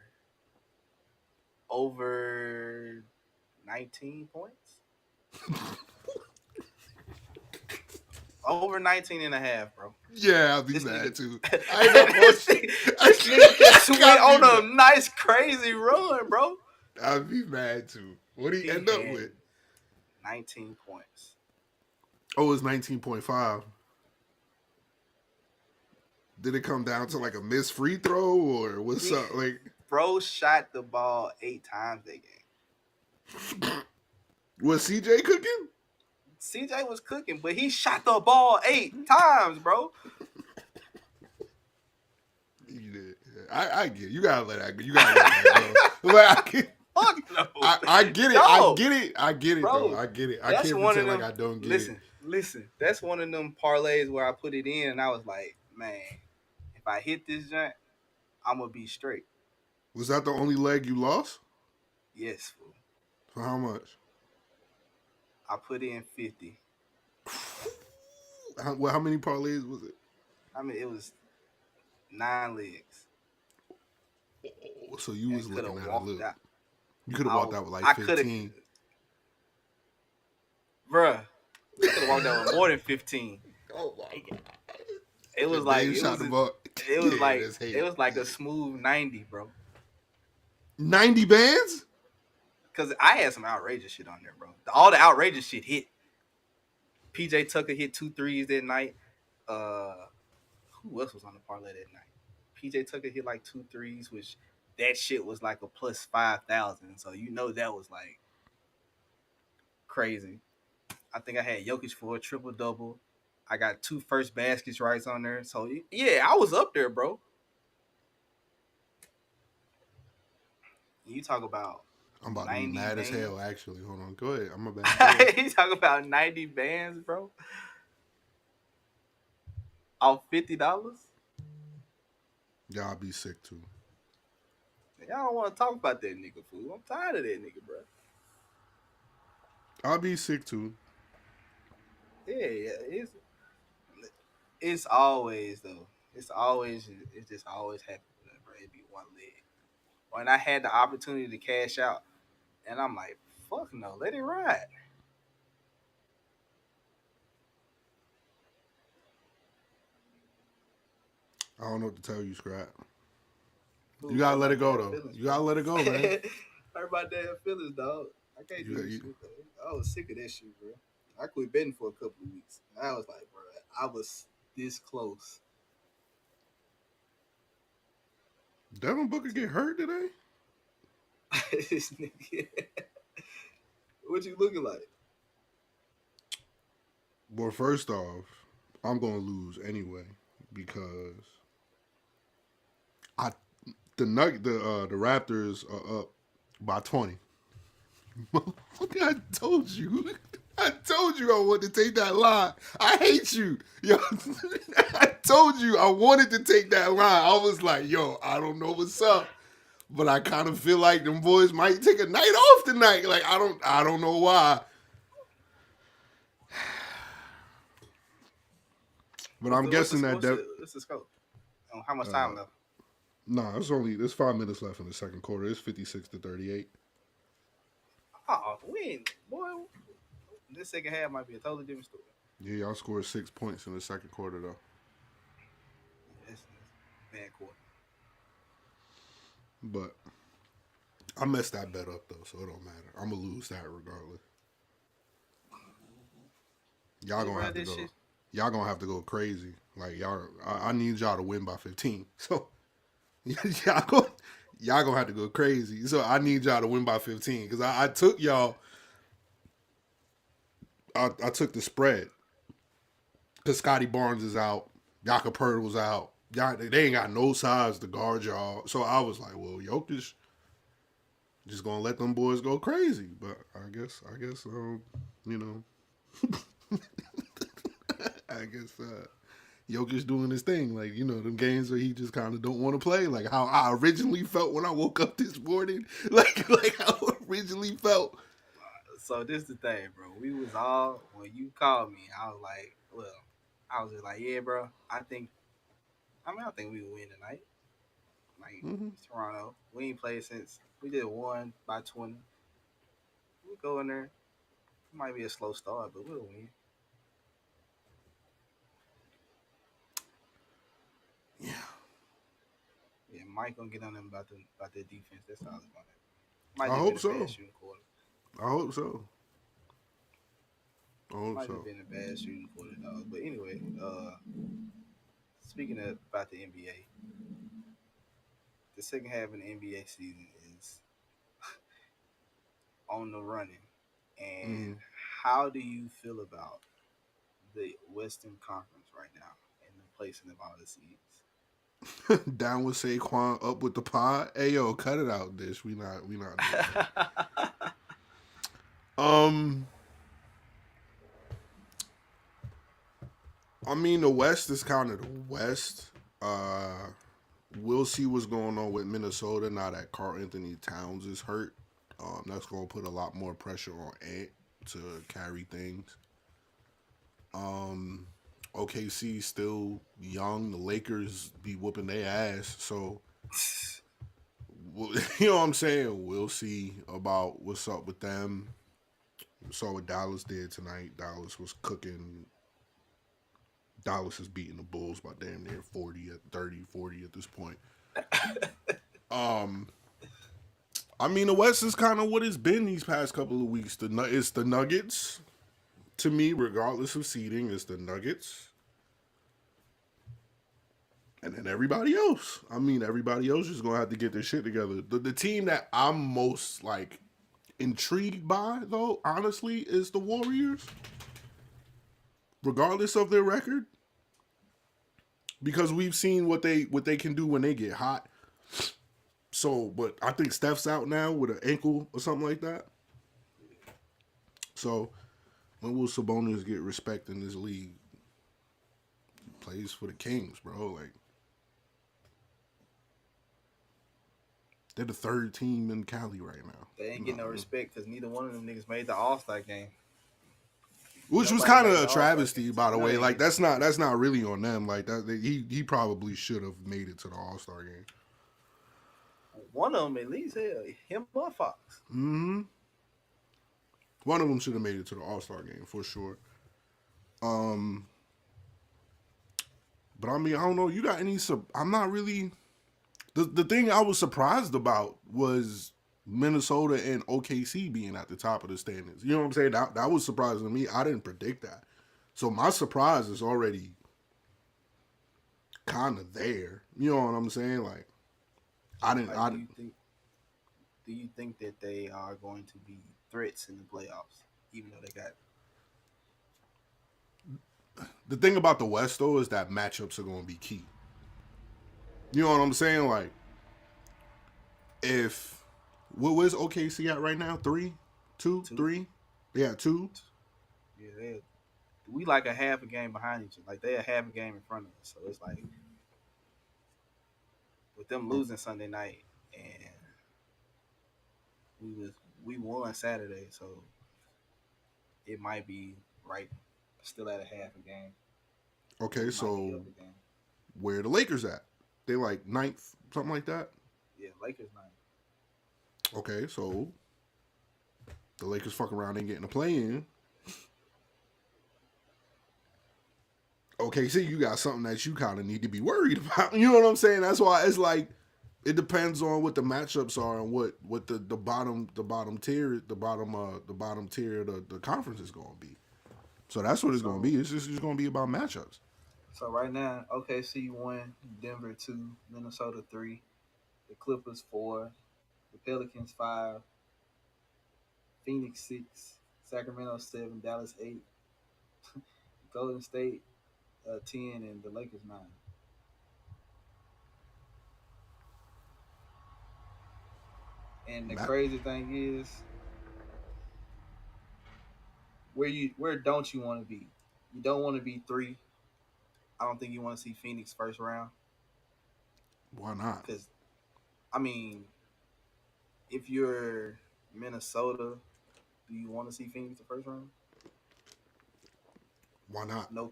over 19 points. Over 19 and a half, bro. Yeah, I'll be mad too. I know this nigga just went on a nice, crazy run, bro. I'll be mad too. What did he end up with? 19 points. Oh, it's 19.5. Did it come down to like a missed free throw or what's up? Like, bro shot the ball 8 times that game. Was CJ cooking? CJ was cooking, but he shot the ball 8 times, bro. He did. I get it. You gotta let that go. You gotta let that go. Like, I get it. No. I get it, Bro, though. I get it. I can't pretend like I don't get it. Listen. That's one of them parlays where I put it in and I was like, man, if I hit this joint, I'm gonna be straight. Was that the only leg you lost? Yes, fool. For how much? I put in 50. How many parlays was it? I mean, it was 9 legs. So you was looking at a little. Out. You could have walked out with like 15. Bruh, you could have walked out with more than 15. Oh my God. It was like it was like a smooth 90, bro. 90 bands? Because I had some outrageous shit on there, bro. All the outrageous shit hit. PJ Tucker hit 2 threes that night. Who else was on the parlay that night? PJ Tucker hit like 2 threes, which that shit was like a plus 5,000. So you know that was like crazy. I think I had Jokic for a triple-double. I got 2 first baskets rights on there. So yeah, I was up there, bro. You talk about I'm about to be mad bands. as hell, actually. Hold on. Go ahead. I'm about You talk about 90 bands, bro. Off $50? Y'all be sick, too. Y'all don't want to talk about that nigga, fool. I'm tired of that nigga, bro. I'll be sick, too. Yeah, it's always, though. It just always happens, bro. It'd be one leg. When I had the opportunity to cash out, and I'm like, fuck no. Let it ride. I don't know what to tell you, Scrap. Ooh, You gotta let it go hurt my though. feelings, You gotta bro. let it go, man. Hurt my damn feelings, dog. I can't You, do this you, shit, though. I was sick of that shit, bro. I quit betting for a couple of weeks. I was like, bro, I was this close. Devin Booker get hurt today? This nigga. What you looking like? Well, first off, I'm gonna lose anyway because I the Raptors are up by 20. Motherfucker, I told you. I told you I wanted to take that line. I hate you. Yo, I told you I wanted to take that line. I was like, yo, I don't know what's up. But I kind of feel like them boys might take a night off tonight. Like I don't know why. But I'm guessing that what's the scope? How much time left? nah, there's 5 minutes left in the second quarter. It's 56-38. Oh, we ain't, boy. This second half might be a totally different story. Yeah, y'all scored 6 points in the second quarter though. It's bad quarter. But I messed that bet up though, so it don't matter. I'm gonna lose that regardless. Y'all gonna have to go. Shit? Y'all gonna have to go crazy. Like y'all, I need y'all to win by 15. So y'all gonna have to go crazy. So I need y'all to win by 15 because I took y'all. I took the spread because Scotty Barnes is out, Jakob Poeltl's out. Y'all, they ain't got no size to guard y'all. So I was like, well, Jokic just gonna let them boys go crazy. But I guess, you know, I guess Jokic doing his thing. Like, you know, them games where he just kind of don't want to play. Like how I originally felt when I woke up this morning. Like how I originally felt. So this is the thing, bro. We was all, when you called me, I was like, well, I was just like, yeah, bro. I think we will win tonight. Like Toronto, we ain't played since we did won by 20. We go in there. It might be a slow start, but we'll win. Yeah. Yeah, Mike gonna get on them about their defense. That's all it's gonna happen. I hope so. I hope so. Might have been a bad shooting quarter, dog. But anyway, speaking about the NBA, the second half of the NBA season is on the running. And how do you feel about the Western Conference right now and the placing of all the seeds? Down with Saquon, up with the pod. Hey yo, cut it out, Dish. We not doing that. I mean, the West is kind of the West. We'll see what's going on with Minnesota now that Karl Anthony Towns is hurt. That's going to put a lot more pressure on Ant to carry things. OKC still young. The Lakers be whooping their ass. So, you know what I'm saying? We'll see about what's up with them. We saw what Dallas did tonight. Dallas was cooking. Dallas is beating the Bulls by damn near 40 at this point. I mean, the West is kind of what it's been these past couple of weeks. It's the Nuggets. To me, regardless of seeding, it's the Nuggets. And then everybody else. I mean, everybody else is going to have to get their shit together. The team that I'm most, like, intrigued by, though, honestly, is the Warriors. Regardless of their record. Because we've seen what they can do when they get hot. So, but I think Steph's out now with an ankle or something like that. So, when will Sabonis get respect in this league? He plays for the Kings, bro. Like, they're the third team in Cali right now. They ain't getting no respect because neither one of them niggas made the All-Star game. Which was kind of a travesty, by the way. Like that's not really on them. Like that, he probably should have made it to the All-Star game. One of them at least, hell, him or Fox. One of them should have made it to the All-Star game for sure. But I mean, I don't know. You got any? I'm not really. The thing I was surprised about was Minnesota and OKC being at the top of the standings. You know what I'm saying? That was surprising to me. I didn't predict that. So my surprise is already kind of there. You know what I'm saying? Like, I didn't. Like, do you think that they are going to be threats in the playoffs, even though they got? The thing about the West though is that matchups are going to be key. You know what I'm saying? Like, if where's OKC at right now? 3, 2, 3? Yeah, 2. Yeah, we like a half a game behind each other. Like they a half a game in front of us. So it's like with them losing Sunday night and we won Saturday, so it might be right still at a half a game. Okay, so where the Lakers at? They like 9th, something like that? Yeah, Lakers 9th. Okay, so the Lakers fuck around and getting a play-in. Okay, see, you got something that you kind of need to be worried about. You know what I'm saying? That's why it's like it depends on what the matchups are and what the bottom tier of the conference is going to be. So that's what it's going to be. It's just going to be about matchups. So right now, OKC 1, Denver 2, Minnesota 3, the Clippers 4, the Pelicans 5, Phoenix 6, Sacramento 7, Dallas 8, Golden State 10, and the Lakers 9. And the crazy thing is, where don't you want to be? You don't want to be 3. I don't think you want to see Phoenix first round. Why not? Because, I mean, if you're Minnesota, do you want to see Phoenix the first round? Why not? No.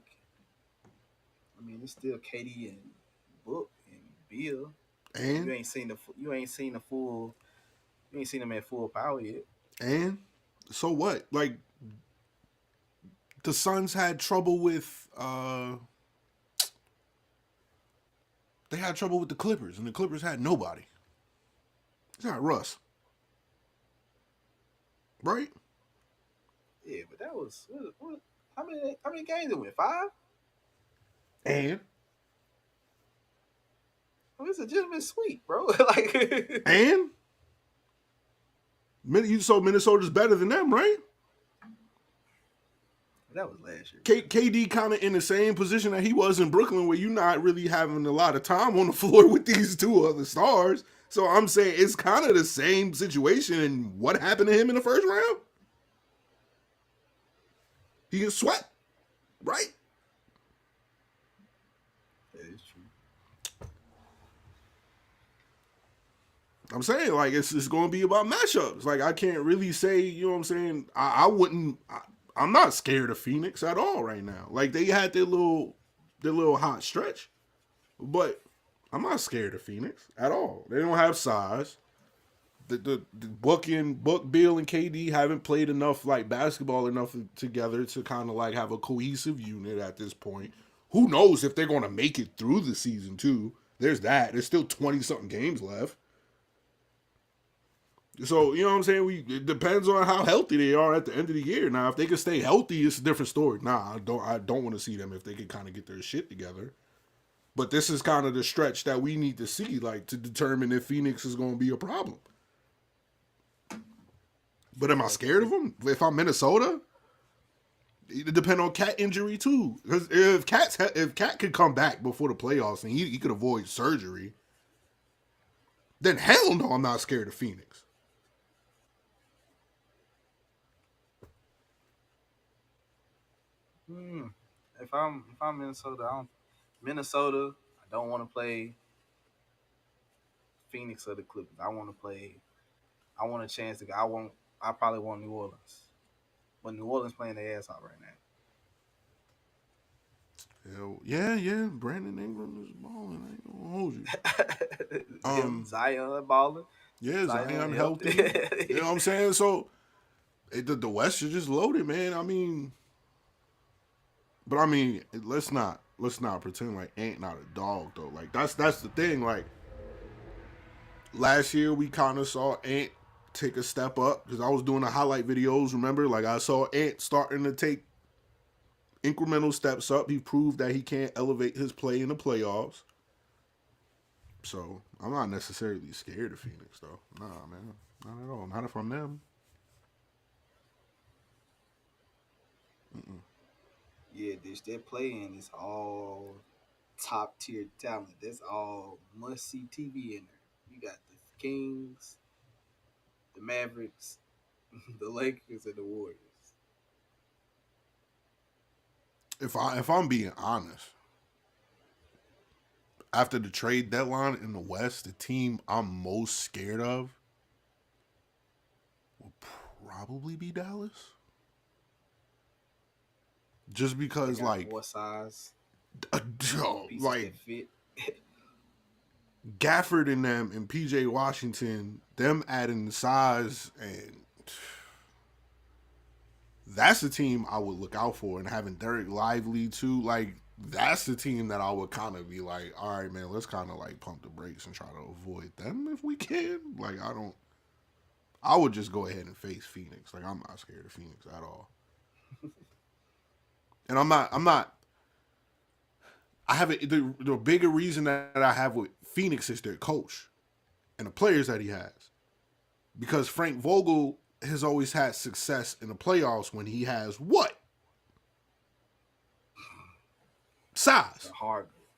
I mean, it's still KD and Book and Beal. And you ain't seen them at full power yet. And so what? Like, the Suns had trouble with they had trouble with the Clippers, and the Clippers had nobody. It's not Russ, right? Yeah, but that was what, how many games it went? 5? And it's a legitimate sweep, bro. Like, and so Minnesota's better than them, right? that was last year. KD kind of in the same position that he was in Brooklyn, where you're not really having a lot of time on the floor with these 2 other stars. So I'm saying it's kind of the same situation. And what happened to him in the first round? He gets swept, right? That is true. I'm saying, like, it's going to be about matchups. Like, I can't really say, you know what I'm saying? I'm not scared of Phoenix at all right now. Like, they had their little hot stretch, but I'm not scared of Phoenix at all. They don't have size. The Book, Bill, and KD haven't played enough, like, basketball enough together to kind of, like, have a cohesive unit at this point. Who knows if they're going to make it through the season, too. There's that. There's still 20-something games left. So, you know what I'm saying? It depends on how healthy they are at the end of the year. Now, if they can stay healthy, it's a different story. Nah, I don't want to see them if they can kind of get their shit together. But this is kind of the stretch that we need to see, like, to determine if Phoenix is going to be a problem. But am I scared of them? If I'm Minnesota, it depends on Cat injury too. Because if Cat could come back before the playoffs and he could avoid surgery, then hell no, I'm not scared of Phoenix. If I'm Minnesota, I don't want to play Phoenix or the Clippers. I want a chance to go. I probably want New Orleans. But New Orleans playing their ass off right now. Yeah. Brandon Ingram is balling. I ain't gonna hold you. Zion balling. Yeah, Zion healthy. You know what I'm saying? So The West is just loaded, man. I mean, but I mean, let's not pretend like Ant not a dog though. Like that's the thing. Like last year, we kind of saw Ant take a step up because I was doing the highlight videos. Remember, like I saw Ant starting to take incremental steps up. He proved that he can't elevate his play in the playoffs. So I'm not necessarily scared of Phoenix though. Nah, man, not at all. Not from them. Yeah, this their playing is all top tier talent. That's all must see TV in there. You got the Kings, the Mavericks, the Lakers, and the Warriors. If I'm being honest, after the trade deadline in the West, the team I'm most scared of will probably be Dallas. Just because, like, more size, like fit. Gafford and them and PJ Washington, them adding the size, and that's the team I would look out for. And having Derek Lively too, like that's the team that I would kind of be like, all right, man, let's kind of like pump the brakes and try to avoid them if we can. Like I would just go ahead and face Phoenix. Like I'm not scared of Phoenix at all. And I'm not. I have the bigger reason that I have with Phoenix is their coach and the players that he has. Because Frank Vogel has always had success in the playoffs when he has what? Size.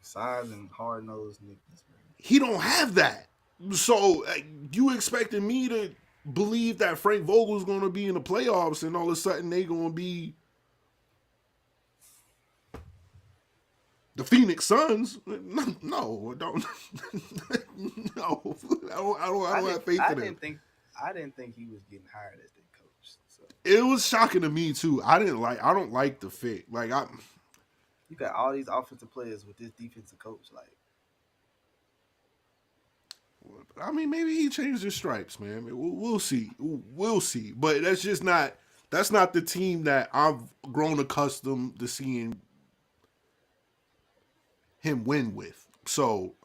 Size and hard-nosed niggas, man. He don't have that. So you expecting me to believe that Frank Vogel's going to be in the playoffs and all of a sudden they going to be the Phoenix Suns? No, don't. No, I don't have faith in him. I didn't think he was getting hired as the coach. So. It was shocking to me too. I don't like the fit. Like you got all these offensive players with this defensive coach. Like, I mean, maybe he changed his stripes, man. We'll see. We'll see. But that's not the team that I've grown accustomed to seeing him win with. So,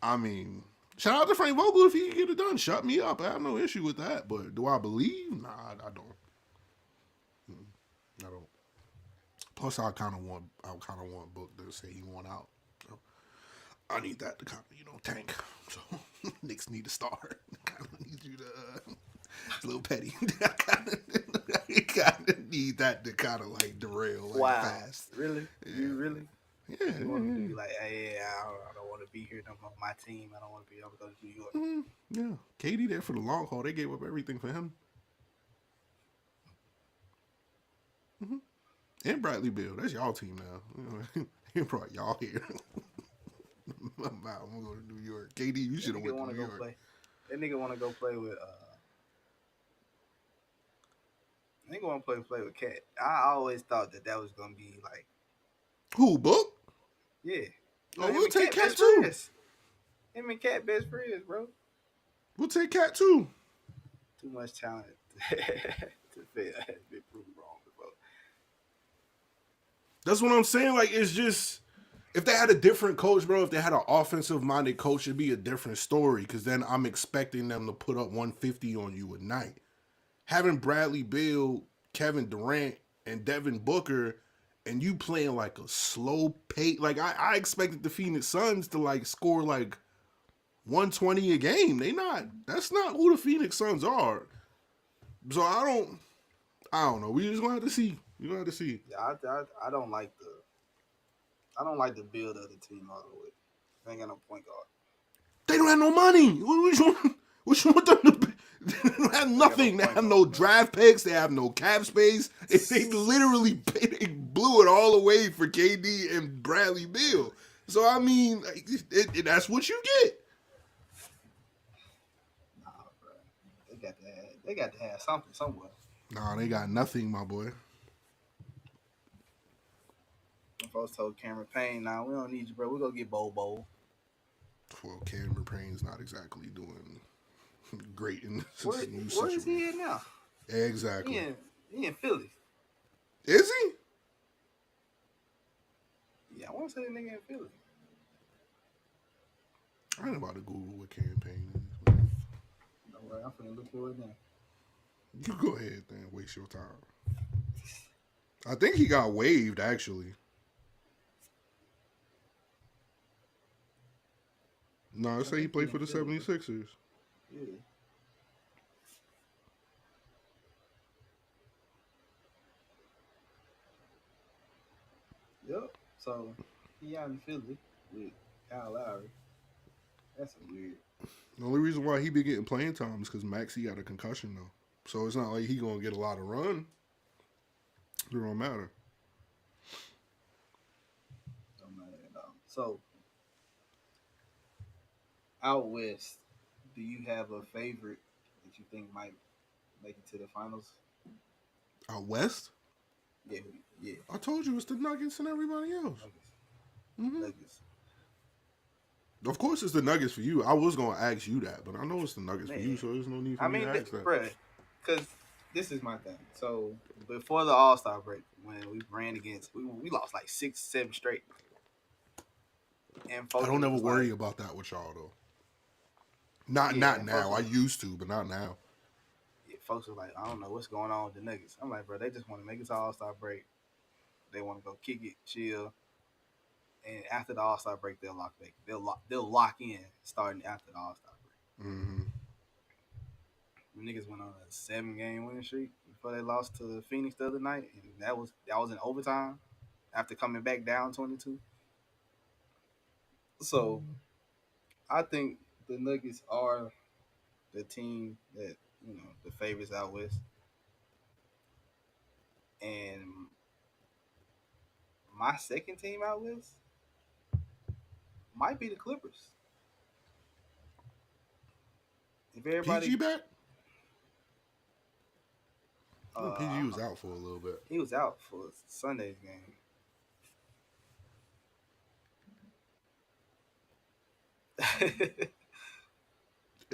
I mean, shout out to Frank Vogel if he can get it done. Shut me up. I have no issue with that. But do I believe? Nah, I don't. I don't. Plus, I kind of want Book to say he want out. So, I need that to kind of tank. So Knicks need to start. I kind of need you to. It's a little petty. I kind of need that to kind of like derail fast. Really? Yeah. You really? Yeah. You want to be like, hey, I don't want to be here no more. My team, I don't want to be able to go to New York. Mm-hmm. Yeah. Katie there for the long haul. They gave up everything for him. Mm-hmm. And Bradley Beal. That's y'all team now. He brought y'all here. I'm gonna go to New York. KD, you should have went to New York. Play. That nigga want to go play with. Nigga want to play with Cat. I always thought that was gonna be like. Who, Book? Yeah. Oh, we'll take Cat too. Him and Cat best friends, bro. We'll take Cat too. Too much talent to fail. Has been proven wrong before. That's what I'm saying. Like, it's just if they had a different coach, bro. If they had an offensive-minded coach, it'd be a different story. Because then I'm expecting them to put up 150 on you a night. Having Bradley Beal, Kevin Durant, and Devin Booker. And you playing like a slow pace. Like, I expected the Phoenix Suns to, like, score, like, 120 a game. That's not who the Phoenix Suns are. So, I don't know. We just going to have to see. You're going to have to see. Yeah, I don't like the build of the team all the way. They ain't got no point guard. They don't have no money. What you want them to be? They don't have nothing. They have no draft picks. They have no cap space. They literally blew it all away for KD and Bradley Beal. So, I mean, that's what you get. Nah, bro. They got to have something somewhere. Nah, they got nothing, my boy. Folks told Cameron Payne, nah, we don't need you, bro. We're going to get Bobo. Well, Cameron Payne's not exactly doing great in this new Where situation. is he at now? Exactly. He in Philly. Is he? Yeah, I want to say the nigga in Philly. I ain't about to Google what campaign is. Man. No way, I'm finna look for it now. You go ahead then. Waste your time. I think he got waived actually. No, I say he played for the 76ers. Yeah. Yep. So he out in Philly with Kyle Lowry. That's weird. The only reason why he be getting playing time is because Maxey got a concussion though. So it's not like he gonna get a lot of run. It don't matter. Don't matter at all. So out west, do you have a favorite that you think might make it to the finals? Out west, Yeah, yeah. I told you it's the Nuggets and everybody else. Mm-hmm. Nuggets. Of course, it's the Nuggets for you. I was gonna ask you that, but I know it's the Nuggets for you, so there's no need for me to ask that. Bruh, because this is my thing. So before the All-Star break, when we ran against, we lost like 6, 7 straight. And I don't ever worry about that with y'all though. Not now. I used to, but not now. Yeah, folks are like, I don't know what's going on with the Nuggets. I'm like, bro, they just want to make it to All-Star break. They want to go kick it, chill, and after the All-Star break, they'll lock back. They'll lock in starting after the All-Star break. Mm-hmm. The niggas went on a 7-game winning streak before they lost to Phoenix the other night, and that was in overtime after coming back down 22. So I think the Nuggets are the team that, the favorites out west. And my second team out west might be the Clippers. If everybody PG back? PG was out for a little bit. He was out for Sunday's game.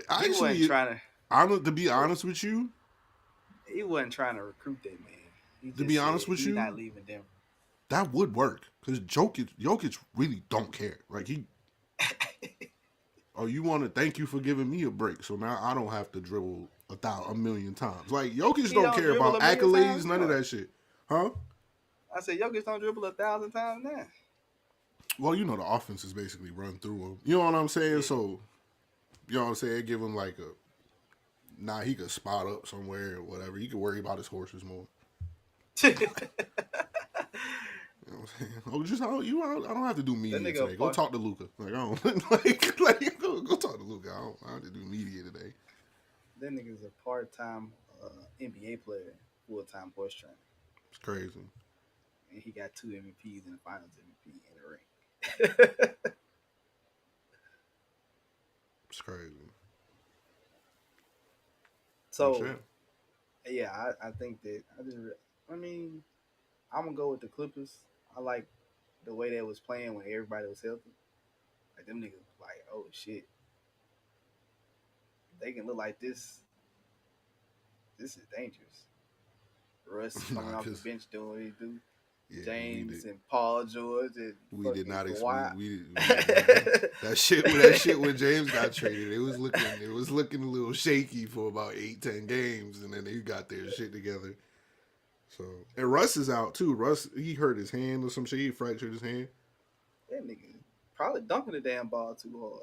Actually, to be honest with you, he wasn't trying to recruit that man. To be honest with you, not leaving Denver. That would work because Jokic really don't care. Like he, oh, you want to thank you for giving me a break, so now I don't have to dribble a million times. Like Jokic don't care about accolades, none of that shit, huh? I said Jokic don't dribble 1,000 times now. Well, the offense is basically run through him. You know what I'm saying? Yeah. So, you know what I'm saying? Give him like he could spot up somewhere or whatever. He could worry about his horses more. You know what I'm saying? I don't have to do media today. Go talk to Luka. Like I don't go talk to Luka. I don't have to do media today. That nigga's a part-time NBA player, full-time voice trainer. It's crazy. And he got 2 MVPs and the Finals MVP in the ring. It's crazy. So, yeah, I think that I'm gonna go with the Clippers. I like the way they was playing when everybody was healthy. Like them niggas, like, oh shit, they can look like this. This is dangerous. Russ coming off the bench doing what he do. Yeah, James and Paul George and we did not expect that shit when James got traded. It was looking a little shaky for about 8-10 games, and then they got their shit together. So and Russ is out too. Russ, he hurt his hand or some shit. He fractured his hand. That nigga probably dunking the damn ball too hard.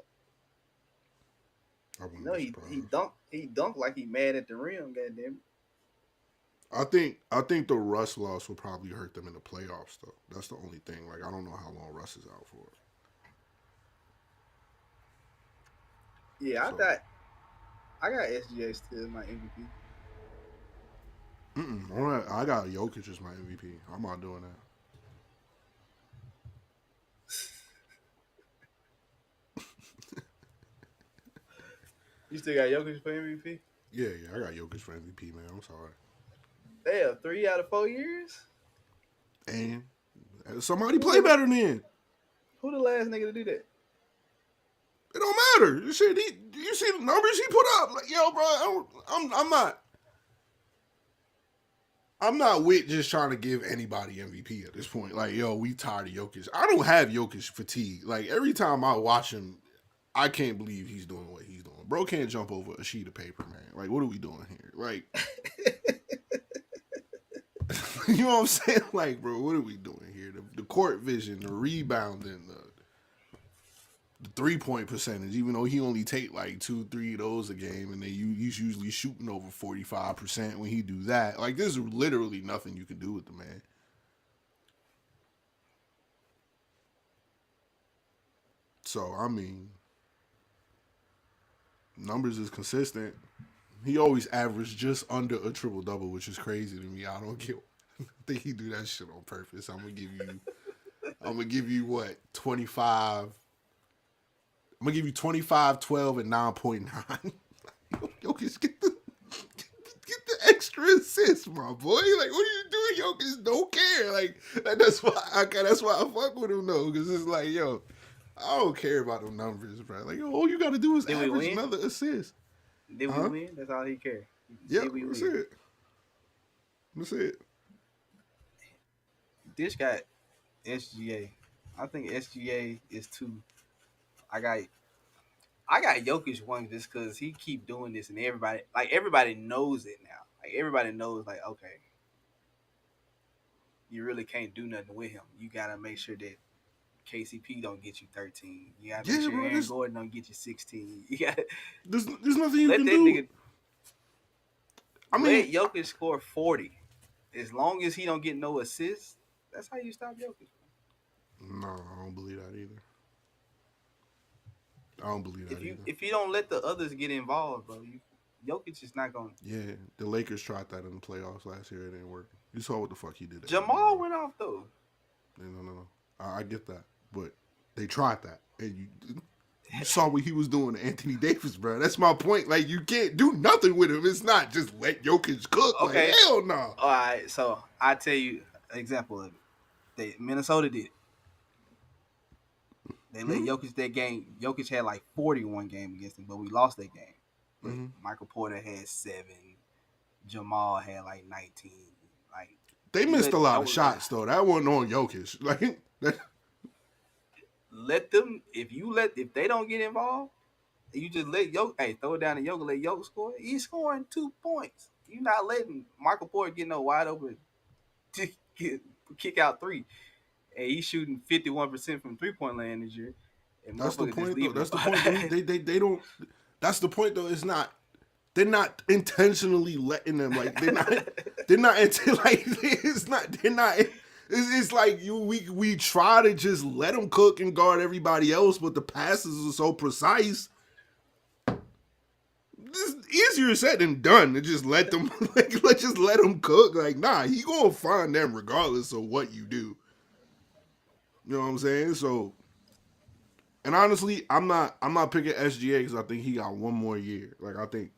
He dunked like he mad at the rim. Goddamn. I think the Russ loss will probably hurt them in the playoffs, though. That's the only thing. Like, I don't know how long Russ is out for. Yeah, I got SGA still my MVP. I got Jokic as my MVP. I'm not doing that. You still got Jokic for MVP? Yeah, I got Jokic for MVP, man. I'm sorry. Damn, 3 out of 4 years? And somebody play better than him. Who the last nigga to do that? It don't matter. You see the numbers he put up. Like, yo, bro, I'm not. I'm not with just trying to give anybody MVP at this point. Like, yo, we tired of Jokic. I don't have Jokic fatigue. Like, every time I watch him, I can't believe he's doing what he's doing. Bro can't jump over a sheet of paper, man. Like, what are we doing here? Like, you know what I'm saying? Like, bro, what are we doing here? The court vision, the rebounding, the 3-point percentage, even though he only take like 2-3 of those a game, and then he's usually shooting over 45% when he do that. Like, there's literally nothing you can do with the man. So, I mean, numbers is consistent. He always averaged just under a triple-double, which is crazy to me. I don't get. I think he do that shit on purpose. I'm gonna give you what, 25. I'm gonna give you 25, 12, and 9.9. Jokic, get the extra assist, my boy. Like, what are you doing? Jokic don't care. Like, that's why I fuck with him though, because it's like, yo, I don't care about them numbers, bro. Like, yo, all you gotta do is Did we average win? another assist. Did we win? That's all he cared. Yeah, Did we that's win? it. That's it. Dish got SGA. I think SGA is 2. I got Jokic 1 just because he keep doing this, and everybody knows it now. Like, everybody knows, like, okay, you really can't do nothing with him. You gotta make sure that KCP don't get you 13. You gotta make sure bro, Aaron Gordon don't get you 16. You gotta There's nothing you let can that do. nigga. I mean, Let Jokic score 40. As long as he don't get no assists, that's how you stop Jokic. no, I don't believe that either. I don't believe that either. If you don't let the others get involved, bro, Jokic is not going. Yeah, the Lakers tried that in the playoffs last year. It didn't work. You saw what the fuck he did. Jamal went off though. No. I get that, but they tried that, and you saw what he was doing to Anthony Davis, bro. That's my point. Like, you can't do nothing with him. It's not just let Jokic cook. Okay. Like, hell no. All right, so I tell you an example of it. Minnesota did it. They let Jokic that game. Jokic had like 41 game against him, but we lost that game. But Michael Porter had 7. Jamal had like 19. Like, They missed a lot of shots though. That wasn't on Jokic. Like, let them. If they don't get involved, you just let Jokic. Throw it down to Jokic. Let Jokic score. He's scoring 2 points. You're not letting Michael Porter get no wide open to kick out 3. And he's shooting 51% from 3-point land this year. And that's the point though. That's the point. point. They don't. That's the point though. It's not. They're not intentionally letting them. Like, they're not. They're not into, like, it's not. They're not. It's like we try to just let them cook and guard everybody else, but the passes are so precise. It's easier said than done to just let them. Just let them cook. Like, nah, he gonna find them regardless of what you do. You know what I'm saying? So, and honestly, I'm not picking SGA because I think he got one more year. Like, I think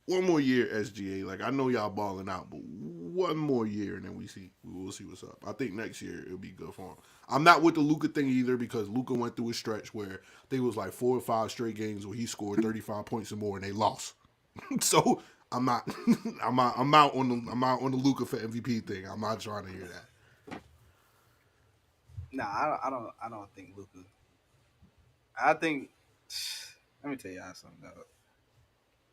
one more year SGA. Like, I know y'all balling out, but one more year and then we will see what's up. I think next year it'll be good for him. I'm not with the Luka thing either because Luka went through a stretch where they was like 4 or 5 straight games where he scored 35 points or more and they lost. So I'm out on the Luka for MVP thing. I'm not trying to hear that. Nah, I don't think Luka. I think. Let me tell y'all something though.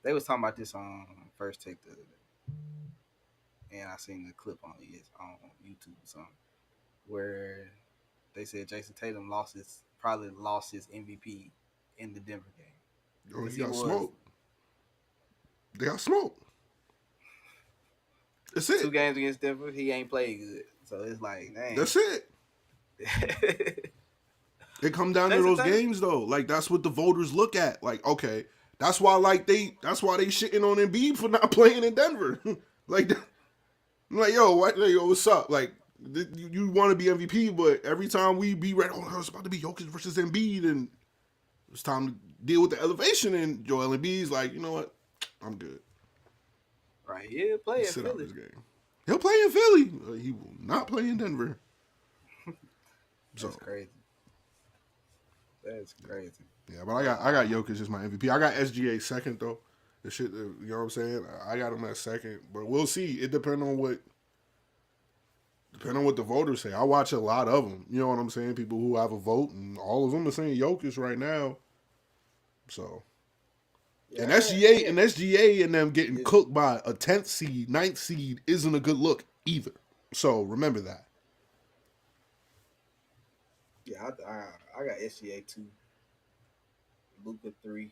They was talking about this on First Take the other day, and I seen the clip on YouTube or something where they said Jason Tatum probably lost his MVP in the Denver game. Oh, he got smoked. They got smoked. That's it. 2 games against Denver, he ain't played good, so it's like, dang. That's it. It come down to those games though. Like, that's what the voters look at. Like, okay, that's why they shitting on Embiid for not playing in Denver. like, yo, what's up? Like, you want to be MVP, but every time we be ready, it's about to be Jokic versus Embiid, and it's time to deal with the elevation. And Joel Embiid's like, you know what? I'm good. Right, he'll play in Sit out Philly. this game. He'll play in Philly. He will not play in Denver. That's crazy. That's crazy. Yeah, but I got Jokic as my MVP. I got SGA second though. The shit, you know what I'm saying? I got him at second, but we'll see. It depends on what Depending on what the voters say. I watch a lot of them. You know what I'm saying? People who have a vote, and all of them are saying Jokic right now. So, Yeah, and SGA and them getting cooked by a 10th seed, 9th seed isn't a good look either. So remember that. Yeah, I got SGA 2, Luka 3,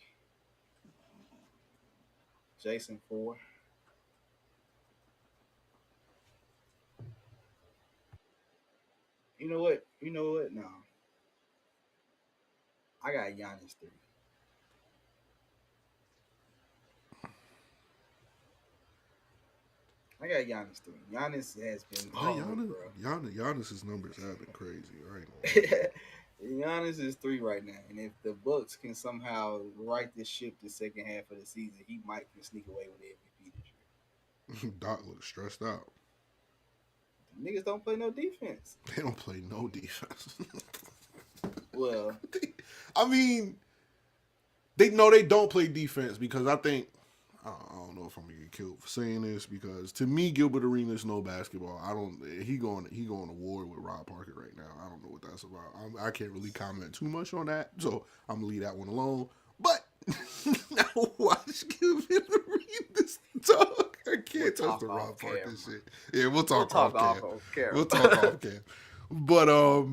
Jason 4. You know what? No, I got Giannis 3. I got Giannis 3. Giannis has been balling, bro. Giannis's numbers have been crazy. Right. Giannis is 3 right now, and if the Bucks can somehow right this ship the second half of the season, he might can sneak away with the MVP this year. Doc looks stressed out. The niggas don't play no defense. They don't play no defense. Well, I mean, they don't play defense because I think I don't know if I'm gonna get killed for saying this because to me Gilbert Arenas no basketball. He going to war with Rob Parker right now. I don't know what that's about. I can't really comment too much on that, so I'm gonna leave that one alone. But now watch Gilbert Arenas talk. I can't touch the Rob Parker shit. Yeah, we'll talk off camera. We'll talk off camera. But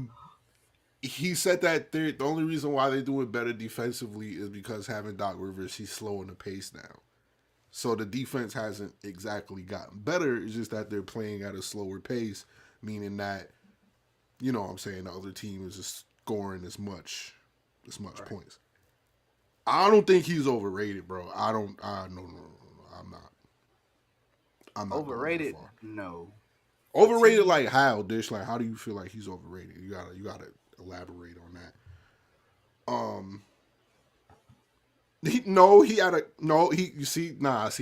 he said that the only reason why they're doing better defensively is because having Doc Rivers, he's slowing the pace down. So the defense hasn't exactly gotten better. It's just that they're playing at a slower pace, meaning that, you know what I'm saying, the other team is just scoring as much right. Points. I don't think he's overrated, bro. No, I'm not. I'm not overrated. No. Overrated like how, Dish? Like how do you feel like he's overrated? You gotta elaborate on that.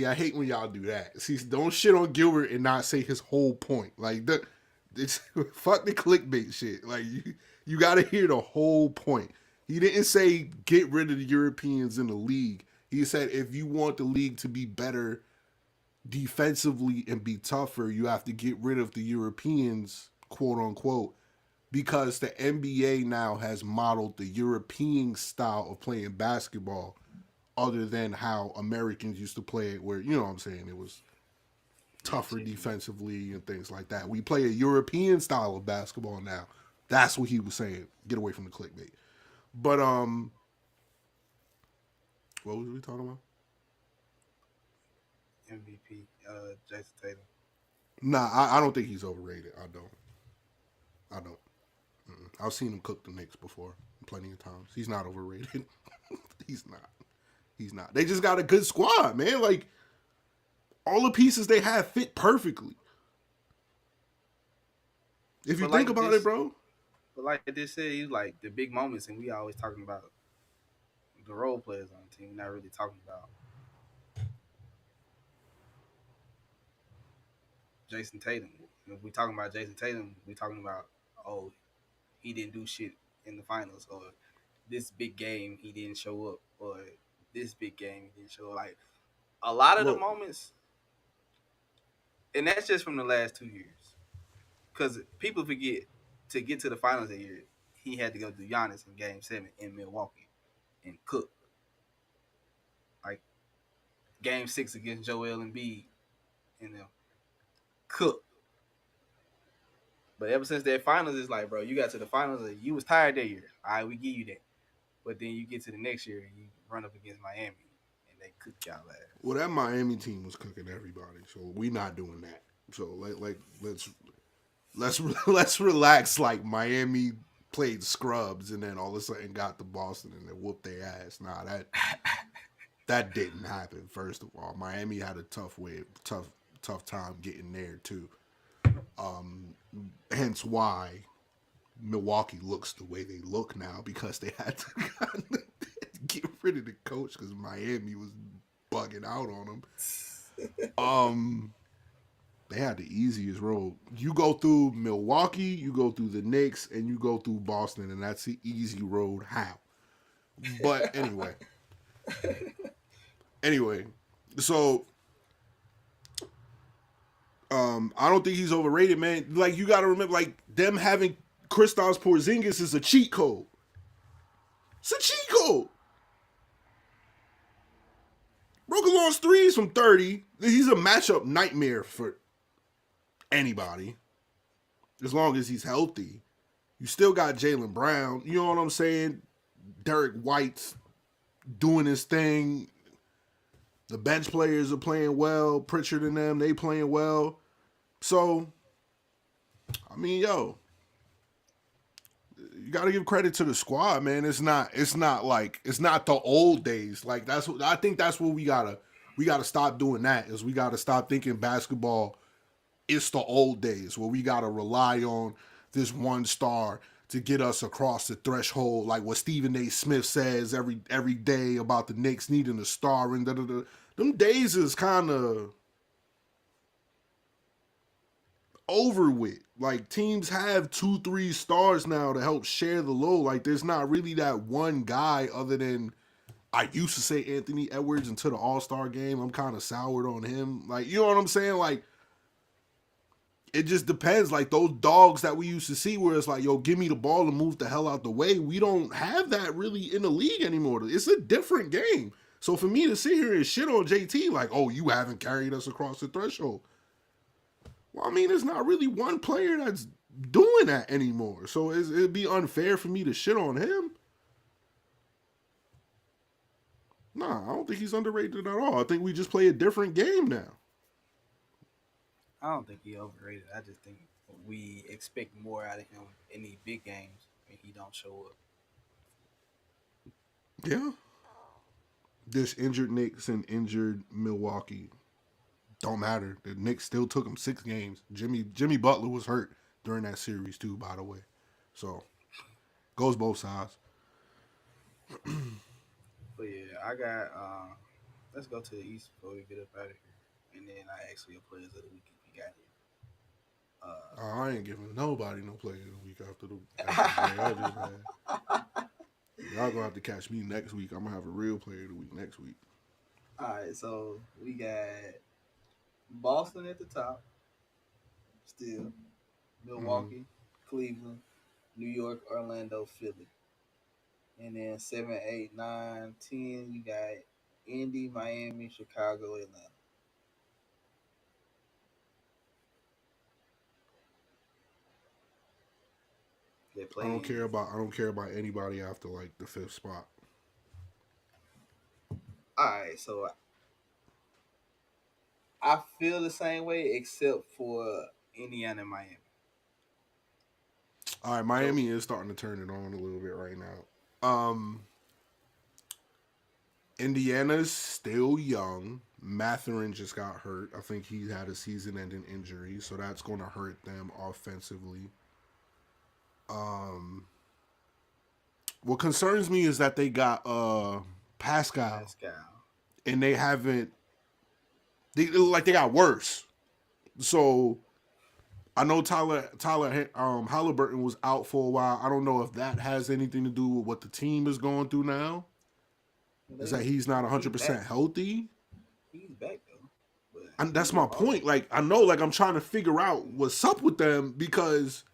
I hate when y'all do that. See, don't shit on Gilbert and not say his whole point. Like it's fuck the clickbait shit. Like you gotta hear the whole point. He didn't say get rid of the Europeans in the league. He said if you want the league to be better defensively and be tougher, you have to get rid of the Europeans, quote unquote, because the NBA now has modeled the European style of playing basketball other than how Americans used to play it, where, you know what I'm saying, it was tougher defensively and things like that. We play a European style of basketball now. That's what he was saying. Get away from the clickbait. But what was we talking about? MVP, Jason Tatum. Nah, I don't think he's overrated. I don't. I've seen him cook the Knicks before plenty of times. He's not overrated. He's not. They just got a good squad, man. Like, all the pieces they have fit perfectly. If you think about it, bro. But like I just said, he's like the big moments, and we always talking about the role players on the team. We're not really talking about Jason Tatum. If we talking about Jason Tatum, we talking about, oh, he didn't do shit in the finals, or this big game he didn't show up, or this big game he didn't show up. Like a lot of the moments, and that's just from the last 2 years. Because people forget to get to the finals that year, he had to go do Giannis in Game 7 in Milwaukee and cook. Like Game 6 against Joel Embiid and them cook. But ever since that finals, it's like, bro, you got to the finals and you was tired that year. All right, we give you that. But then you get to the next year and you run up against Miami and they cook y'all ass. Well, that Miami team was cooking everybody, so we not doing that. So let's relax. Like Miami played scrubs and then all of a sudden got to Boston and they whooped their ass. Nah, that didn't happen. First of all, Miami had a tough time getting there too. Hence why Milwaukee looks the way they look now, because they had to get rid of the coach because Miami was bugging out on them. They had the easiest road. You go through Milwaukee, you go through the Knicks, and you go through Boston, and that's the easy road. How? But anyway, so I don't think he's overrated, man. Like, you got to remember, like, them having Kristaps Porzingis is a cheat code. It's a cheat code. Broken launch threes from 30. He's a matchup nightmare for anybody. As long as he's healthy. You still got Jaylen Brown. You know what I'm saying? Derek White's doing his thing. The bench players are playing well. Pritchard and them, they playing well. So, I mean, yo, you got to give credit to the squad, man. It's not the old days. Like, I think that's what we gotta stop doing. That is, we gotta stop thinking basketball. It's the old days where we gotta rely on this one star to get us across the threshold, like what Stephen A. Smith says every day about the Knicks needing a star and da-da-da. Them days is kind of over with. Like, teams have 2-3 stars now to help share the load. Like, there's not really that one guy other than, I used to say Anthony Edwards until the All-Star game. I'm kind of soured on him. Like, you know what I'm saying? Like, it just depends. Like, those dogs that we used to see where it's like, yo, give me the ball and move the hell out the way. We don't have that really in the league anymore. It's a different game. So for me to sit here and shit on JT, like, oh, you haven't carried us across the threshold. Well, I mean, there's not really one player that's doing that anymore. So it'd be unfair for me to shit on him. Nah, I don't think he's underrated at all. I think we just play a different game now. I don't think he overrated. I just think we expect more out of him in these big games when he don't show up. Yeah. This injured Knicks and injured Milwaukee don't matter. The Knicks still took him 6 games. Jimmy Butler was hurt during that series too, by the way. So, goes both sides. But yeah, I got let's go to the East before we get up out of here. And then I ask for your players of the week if you got it. I ain't giving nobody no player of the week after the game I just had. Y'all gonna have to catch me next week. I'm gonna have a real player of the week next week. Alright, so we got Boston at the top. Still. Milwaukee, Cleveland, New York, Orlando, Philly. And then 7, 8, 9, 10, you got Indy, Miami, Chicago, Atlanta. I don't care about anybody after like the 5th spot. Alright, so I feel the same way except for Indiana and Miami. All right, Miami is starting to turn it on a little bit right now. Indiana's still young. Mathurin just got hurt. I think he had a season-ending injury, so that's going to hurt them offensively. What concerns me is that they got Pascal, and they haven't. They got worse. So I know Tyler Halliburton was out for a while. I don't know if that has anything to do with what the team is going through now. Is that he's not 100% healthy? He's back though. And that's my point. Like, I know, like, I'm trying to figure out what's up with them because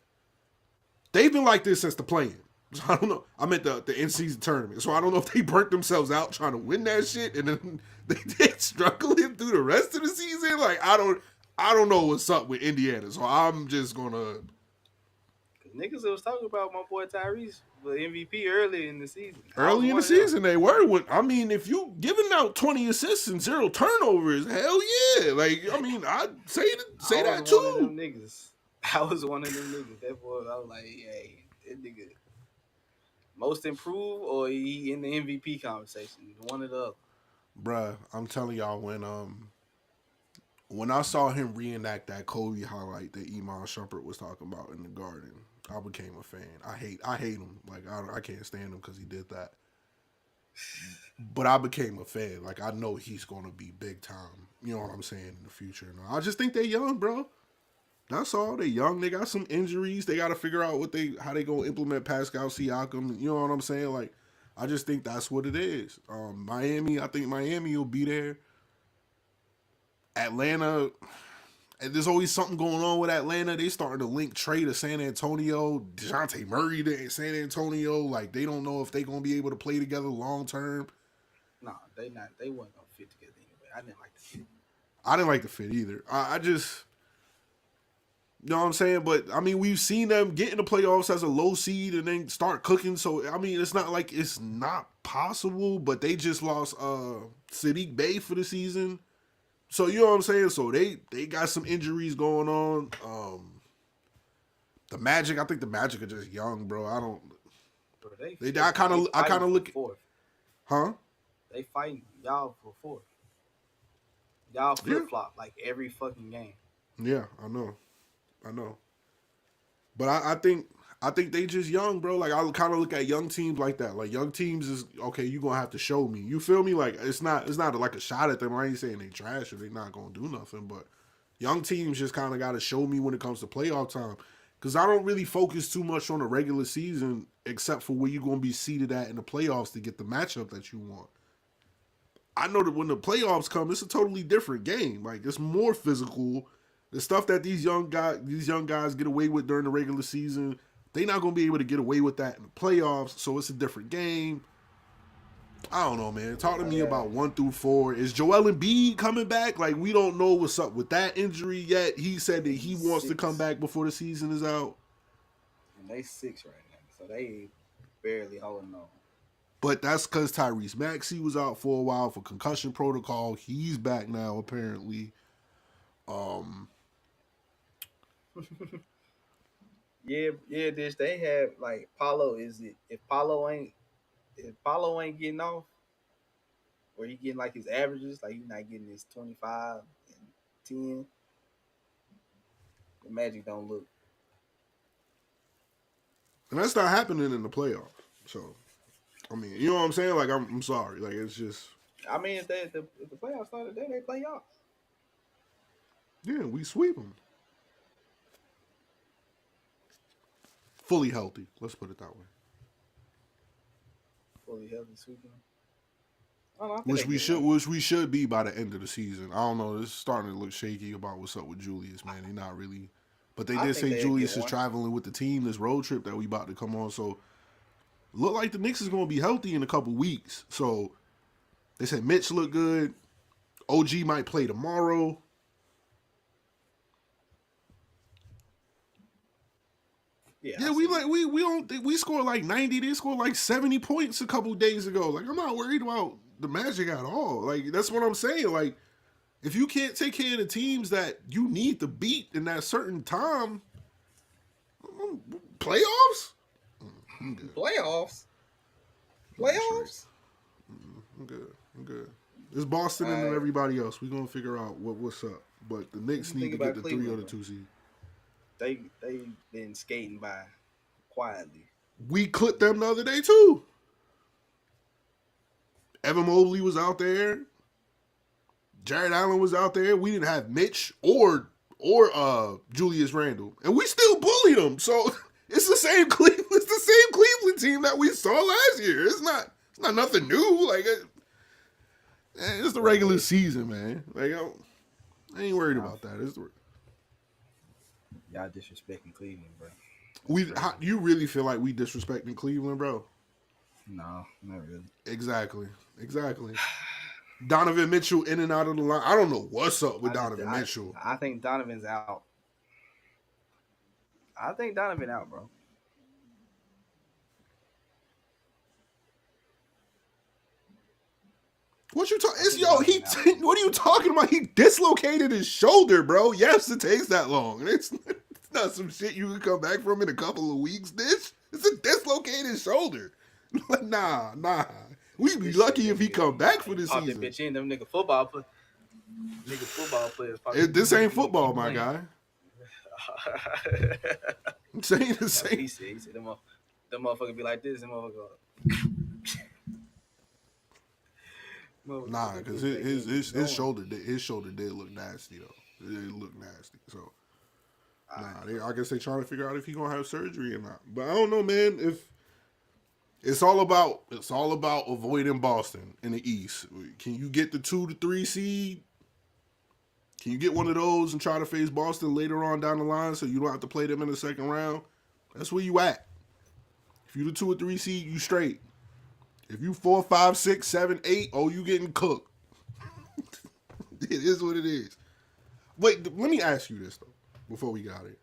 they've been like this since the play-in. So I don't know. I'm at the in-season tournament, so I don't know if they burnt themselves out trying to win that shit, and then they struggling through the rest of the season. Like, I don't know what's up with Indiana, so I'm just gonna. Niggas was talking about my boy Tyrese, the MVP early in the season. Early in the season, they were. I mean, if you giving out 20 assists and 0 turnovers, hell yeah. Like, I mean, I'd say that too. One of them niggas. I was one of them niggas. That boy, I was like, hey, that nigga most improved or he in the MVP conversation. One or the other. Bruh, I'm telling y'all, when I saw him reenact that Kobe highlight that Iman Shumpert was talking about in the Garden, I became a fan. I hate him. Like, I can't stand him because he did that. But I became a fan. Like, I know he's going to be big time. You know what I'm saying, in the future. And I just think they're young, bro. That's all. They young. They got some injuries. They got to figure out how they going to implement Pascal Siakam. You know what I'm saying? Like, I just think that's what it is. Miami, I think Miami will be there. Atlanta And there's always something going on with Atlanta. They starting to link Trey to San Antonio, DeJounte Murray to San Antonio. Like, they don't know if they going to be able to play together long term. No, they not. They wasn't gonna fit together anyway. I didn't like the fit. I didn't like the fit either. I just, you know what I'm saying? But, I mean, we've seen them get in the playoffs as a low seed and then start cooking. So, I mean, it's not like it's not possible, but they just lost Sadiq Bey for the season. So, you know what I'm saying? So, they got some injuries going on. The Magic, I think the Magic are just young, bro. I don't. Bro, I kind of look at. fourth. Huh? They fighting y'all for fourth. Y'all flip flop like every fucking game. Yeah, I know. But I think they just young, bro. Like, I kind of look at young teams like that. Like, young teams is okay. You gonna have to show me. You feel me? Like, it's not like a shot at them. I ain't saying they trash or they not gonna do nothing. But young teams just kind of got to show me when it comes to playoff time. Because I don't really focus too much on the regular season, except for where you're gonna be seated at in the playoffs to get the matchup that you want. I know that when the playoffs come, it's a totally different game. Like, it's more physical. The stuff that these young guys get away with during the regular season, they're not going to be able to get away with that in the playoffs. So it's a different game. I don't know, man. Talk to me about 1 through 4. Is Joel Embiid coming back? Like, we don't know what's up with that injury yet. He said that he wants to come back before the season is out. And they 6 right now, so they barely holding on. But that's because Tyrese Maxey was out for a while for concussion protocol. He's back now, apparently. Yeah, this they have like Paulo. If Paulo ain't getting off, or he getting like his averages, like he's not getting his 25 and 10, the Magic don't look. And that's not happening in the playoffs. So, I mean, you know what I'm saying? Like, I'm sorry. Like, it's just. I mean, if the playoffs started today, they play y'all. Yeah, we sweep them. Fully healthy. Let's put it that way. Fully healthy, sweeping. I Which we should be by the end of the season. I don't know. It's starting to look shaky about what's up with Julius, man. He's not really. But they did say Julius is traveling with the team this road trip that we about to come on. So look like the Knicks is going to be healthy in a couple weeks. So they said Mitch looked good. OG might play tomorrow. Yeah, we scored like 90. They scored like 70 points a couple days ago. Like, I'm not worried about the Magic at all. Like, that's what I'm saying. Like, if you can't take care of the teams that you need to beat in that certain time, playoffs? Playoffs? I'm good. It's Boston and then everybody else. We're going to figure out what's up. But the Knicks need to get the 3 or the 2 seed. They been skating by quietly. We clipped them the other day too. Evan Mobley was out there. Jared Allen was out there. We didn't have Mitch or Julius Randle, and we still bullied them. So it's the same Cleveland team that we saw last year. It's not nothing new. Like, it's the regular season, man. Like, I ain't worried about that. Y'all disrespecting Cleveland, bro. You really feel like we disrespecting Cleveland, bro? No, not really. Exactly. Donovan Mitchell in and out of the line. I don't know what's up with Donovan Mitchell. I think Donovan's out. Bro. What you talking? What are you talking about? He dislocated his shoulder, bro. Yes, it takes that long. It's not some shit you can come back from in a couple of weeks. It's a dislocated shoulder. Nah. We be lucky if he come back for this season. Bitch in them nigga football players. This ain't football, my guy. I'm saying the same. He said them motherfuckers be like this. Them motherfuckers. Nah, because his shoulder did look nasty though. It looked nasty. So I guess they trying to figure out if he gonna have surgery or not. But I don't know, man. If it's all about avoiding Boston in the East. Can you get the 2 to 3 seed? Can you get one of those and try to face Boston later on down the line so you don't have to play them in the second round? That's where you at. If you the 2 or 3 seed, you straight. If you 4, 5, 6, 7, 8, oh, you getting cooked. It is what it is. Wait, let me ask you this, though, before we got it.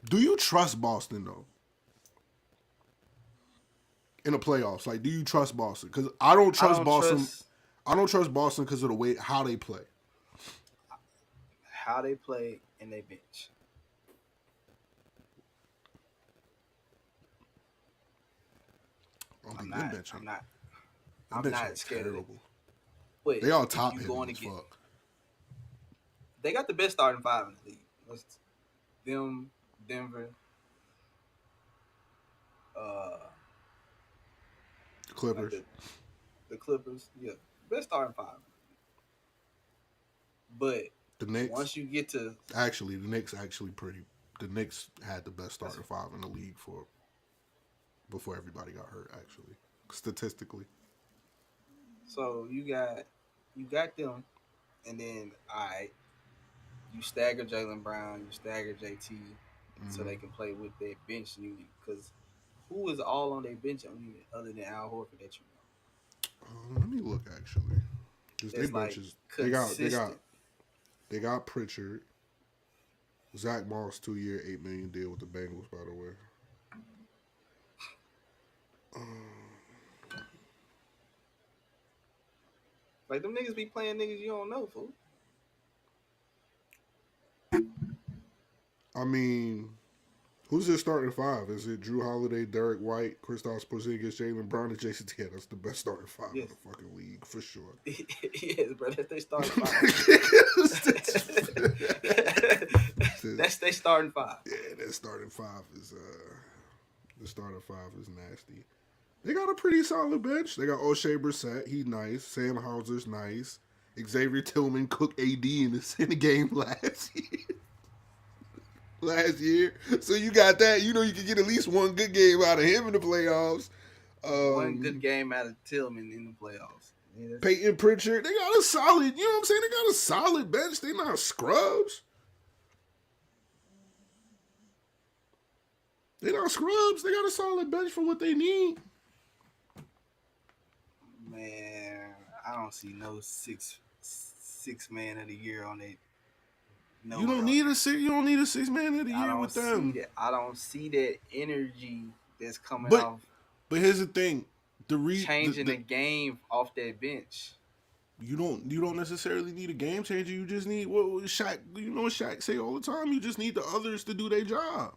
Do you trust Boston, though? In the playoffs? Like, do you trust Boston? Because I don't trust Boston. I don't trust Boston because of the way how they play. How they play and they bench. I'm not scared of it. But they all top heavy heavy as fuck. They got the best starting 5 in the league. Them, Denver, the Clippers. Like the Clippers, yeah. Best starting 5. But the Knicks, once you get to the Knicks the Knicks had the best starting 5 in the league before everybody got hurt, actually. Statistically. So you got them, and then you stagger Jaylen Brown, you stagger JT, so they can play with their bench unit. Because who is all on their bench unit other than Al Horford that you know? Let me look, actually. Their benches, they got Pritchard, Zach Moss, 2-year, $8 million deal with the Bengals, by the way. Like, them niggas be playing niggas you don't know, fool. I mean, who's their starting 5? Is it Drew Holiday, Derek White, Kristaps Porzingis, Jaylen Brown, and Jason Tatum? That's the best starting 5 in the fucking league, for sure. Yes, bro. That's their starting 5. That's their starting 5. Yeah, that starting 5 is nasty. They got a pretty solid bench. They got O'Shea Brissett. He's nice. Sam Hauser's nice. Xavier Tillman cooked AD in the game last year. So you got that. You know you can get at least one good game out of him in the playoffs. One good game out of Tillman in the playoffs. Yeah, Peyton Pritchard. They got a solid, you know what I'm saying? They got a solid bench. They not scrubs. They got a solid bench for what they need. Man, I don't see no six man of the year on it. No, you don't need a 6 man of the year with them. I don't see that energy that's coming off. But here's the thing: changing the game off that bench. You don't necessarily need a game changer. You just need what Shaq. You know what Shaq say all the time. You just need the others to do their job.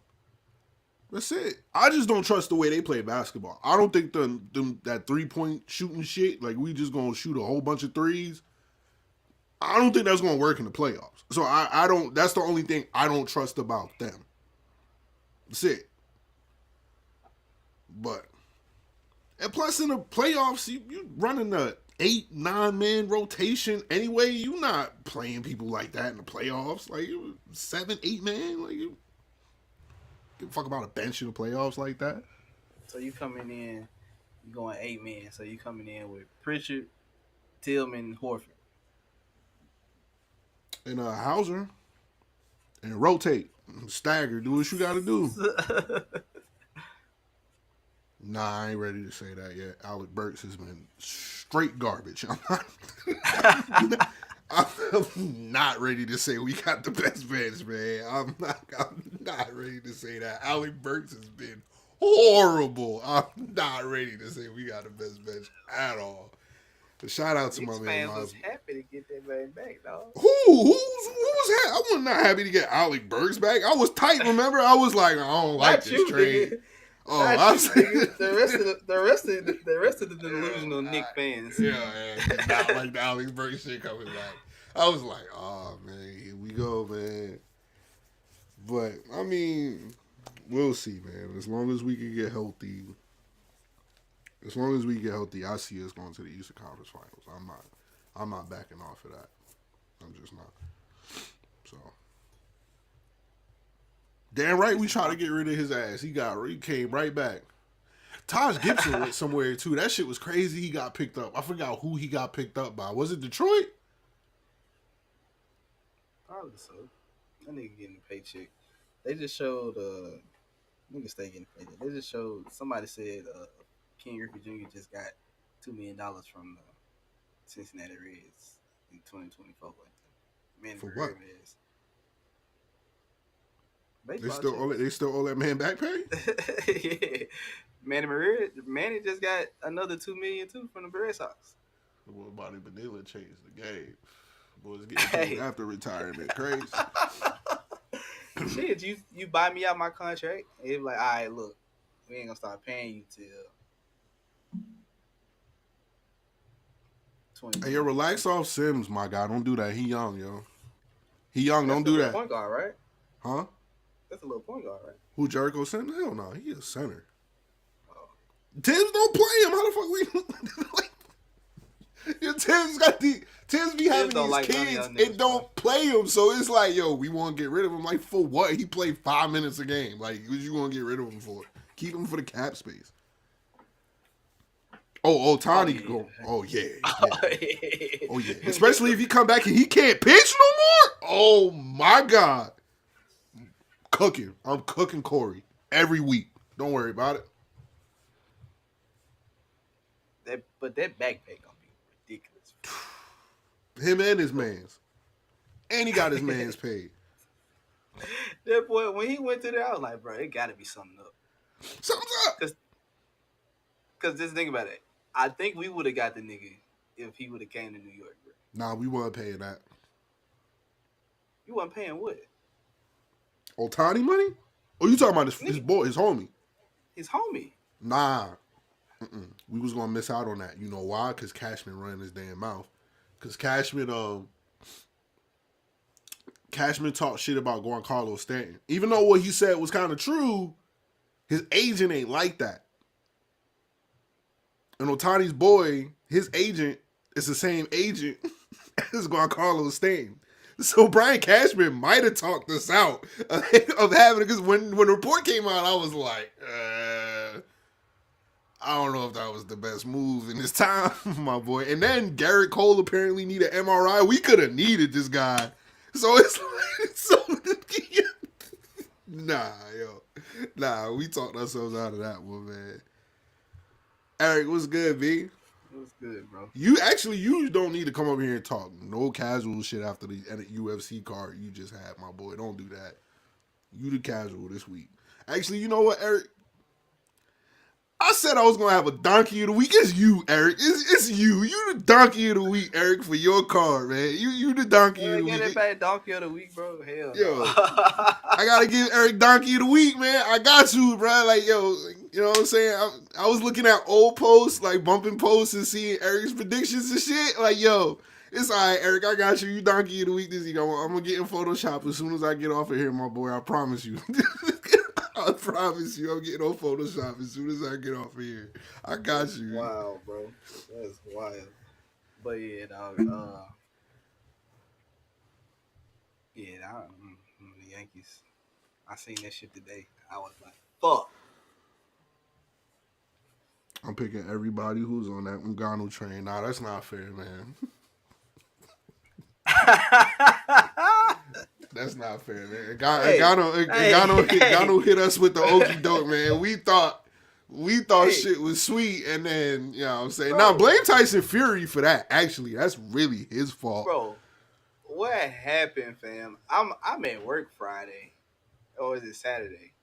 That's it. I just don't trust the way they play basketball. I don't think that 3-point shooting shit, like we just gonna shoot a whole bunch of threes. I don't think that's gonna work in the playoffs. So I don't. That's the only thing I don't trust about them. That's it. And plus in the playoffs, you running the 8-9 man rotation anyway. You not playing people like that in the playoffs. Like 7-8 man. Like you give a fuck about a bench in the playoffs like that. So you coming in, you going 8 man. So you coming in with Pritchard, Tillman, Horford, and Hauser, and rotate, stagger, do what you got to do. Nah, I ain't ready to say that yet. Alec Burks has been straight garbage. I'm not ready to say we got the best bench, man. I'm not ready to say that. Alec Burks has been horrible. I'm not ready to say we got the best bench at all. But shout out to my man. I was happy to get that man back, dog. Who was happy? I was not happy to get Alec Burks back. I was tight, remember? I was like, I don't like this trade. Nigga. Oh, I was the rest of the delusional Knick fans. Yeah, did not like the Alex Burks shit coming back. I was like, oh man, here we go, man. But I mean, we'll see, man. As long as we can get healthy, I see us going to the Eastern Conference Finals. I'm not backing off of that. I'm just not. So. Damn right, we tried to get rid of his ass. He came right back. Taj Gibson went somewhere too. That shit was crazy. He got picked up. I forgot who he got picked up by. Was it Detroit? Probably so. That nigga getting a paycheck. They just showed nigga stay getting a paycheck. They just showed somebody said King Griffey Jr. just got $2 million from the Cincinnati Reds in 2024. Man, For what? Baseball They still owe that man back pay? yeah. Manny just got another $2 million too from the Red Sox. Well, Bobby Bonilla changed the game. Boys getting paid after retirement. Crazy. Shit, you buy me out my contract. It's like, all right, look, we ain't gonna start paying you till 20. Hey, yo, relax off Sims, my guy. Don't do that. He young, yo. He young. Don't do that. Point guard, right? Huh? That's a little point guard, right? Who, Jericho Sims? Hell no. He a center. Oh. Tibbs don't play him. How the fuck we... Yo, Tibbs be having these like kids and don't play him. So it's like, yo, we want to get rid of him. Like, for what? He played 5 minutes a game. Like, what you want to get rid of him for? Keep him for the cap space. Oh, Tani. Oh, yeah. Oh, yeah. Especially if he come back and he can't pitch no more. Oh, my God. I'm cooking Corey every week. Don't worry about it. But that backpack gonna be ridiculous. Him and his mans. And he got his mans paid. That boy, when he went to there, I was like, bro, it gotta be something up. Something's up. Cause just think about it. I think we would have got the nigga if he would have came to New York, bro. Nah, we weren't paying that. You wasn't paying what? Otani money? Oh, you talking about his boy, his homie? His homie. Nah. We was gonna miss out on that. You know why? Because Cashman running his damn mouth. Because Cashman talked shit about Giancarlo Stanton. Even though what he said was kind of true, his agent ain't like that. And Otani's boy, his agent is the same agent as Giancarlo Stanton. So Brian Cashman might have talked us out of having it. Because when the report came out, I was like, I don't know if that was the best move in this time, my boy. And then Garrett Cole apparently needed an MRI. We could have needed this guy. So it's like, Nah, we talked ourselves out of that one, man. Eric, what's good, B? It was good, bro. You don't need to come over here and talk. No casual shit after the UFC card you just had, my boy. Don't do that. You the casual this week. Actually, you know what, Eric? I said I was going to have a donkey of the week. It's you, Eric. It's you. You the donkey of the week, Eric, for your card, man. You the donkey of the week. Get it back, donkey of the week, bro. Hell yo, no. I got to give Eric donkey of the week, man. I got you, bro. Like, yo, you know what I'm saying? I was looking at old posts, like bumping posts and seeing Eric's predictions and shit. Like, yo, it's all right, Eric. I got you. You donkey of the week this week. I'm going to get in Photoshop as soon as I get off of here, my boy. I promise you. I promise you, I'm getting on Photoshop as soon as I get off of here. I got you. Wow, bro. That's wild. But yeah, dog. The Yankees. I seen that shit today. I was like, fuck. I'm picking everybody who's on that Ngannou train. Nah, that's not fair, man. That's not fair, man. Ngannou hit us with the okie doke, man. We thought shit was sweet, and then, you know what I'm saying? Bro. Now, blame Tyson Fury for that, actually. That's really his fault. Bro, what happened, fam? I'm at work Friday. Or is it Saturday?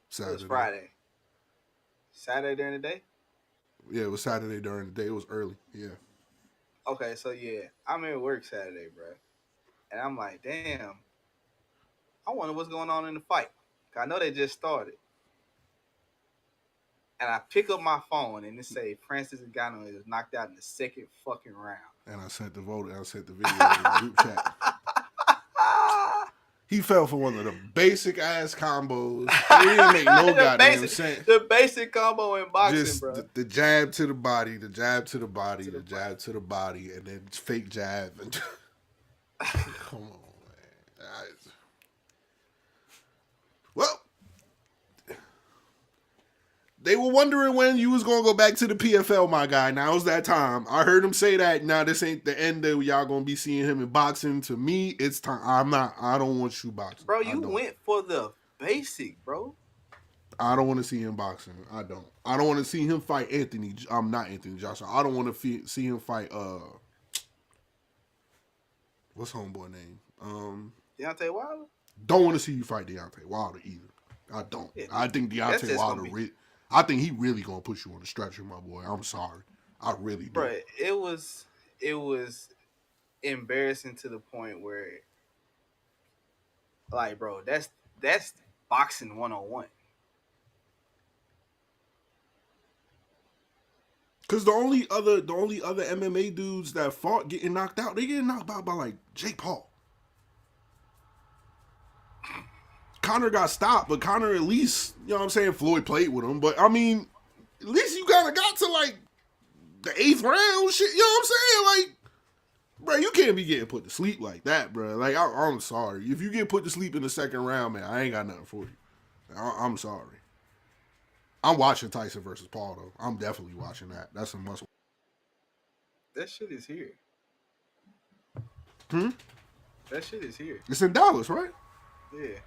Saturday. It was Friday. Saturday during the day? Yeah, it was Saturday during the day. It was early. Yeah. Okay, so yeah, I'm at work Saturday, bro. And I'm like, damn, I wonder what's going on in the fight. I know they just started. And I pick up my phone and it say Francis Ngannou is knocked out in the second fucking round. And I sent the video in the group chat. He fell for one of the basic ass combos. He didn't make no goddamn sense. The basic combo in boxing, just bro. The jab to the body, the jab to the body, the jab to the body, and then fake jab. And come on, man. They were wondering when you was gonna go back to the PFL, my guy. Now's that time. I heard him say that. Now this ain't the end of y'all gonna be seeing him in boxing. To me, it's time. I don't want you boxing, Bro, you went for the basic, bro. I don't want to see him boxing. I don't. I don't want to see him fight Anthony. I'm not Anthony Joshua. I don't want to see him fight. What's homeboy name? Deontay Wilder. Don't want to see you fight Deontay Wilder either. I don't. Yeah, I think Deontay Wilder. I think he really gonna put you on the stretcher, my boy. I'm sorry. I really do. Bro, it was embarrassing to the point where, like, bro, that's boxing 101. Cause the only other MMA dudes that fought getting knocked out, they getting knocked out by like Jake Paul. Conor got stopped, but Conor at least, you know what I'm saying, Floyd played with him. But I mean, at least you kind of got to like the 8th round shit, you know what I'm saying? Like, bro, you can't be getting put to sleep like that, bro. Like, I'm sorry. If you get put to sleep in the 2nd round, man, I ain't got nothing for you. I'm sorry. I'm watching Tyson versus Paul, though. I'm definitely watching that. That's a must. That shit is here. That shit is here. It's in Dallas, right? Yeah.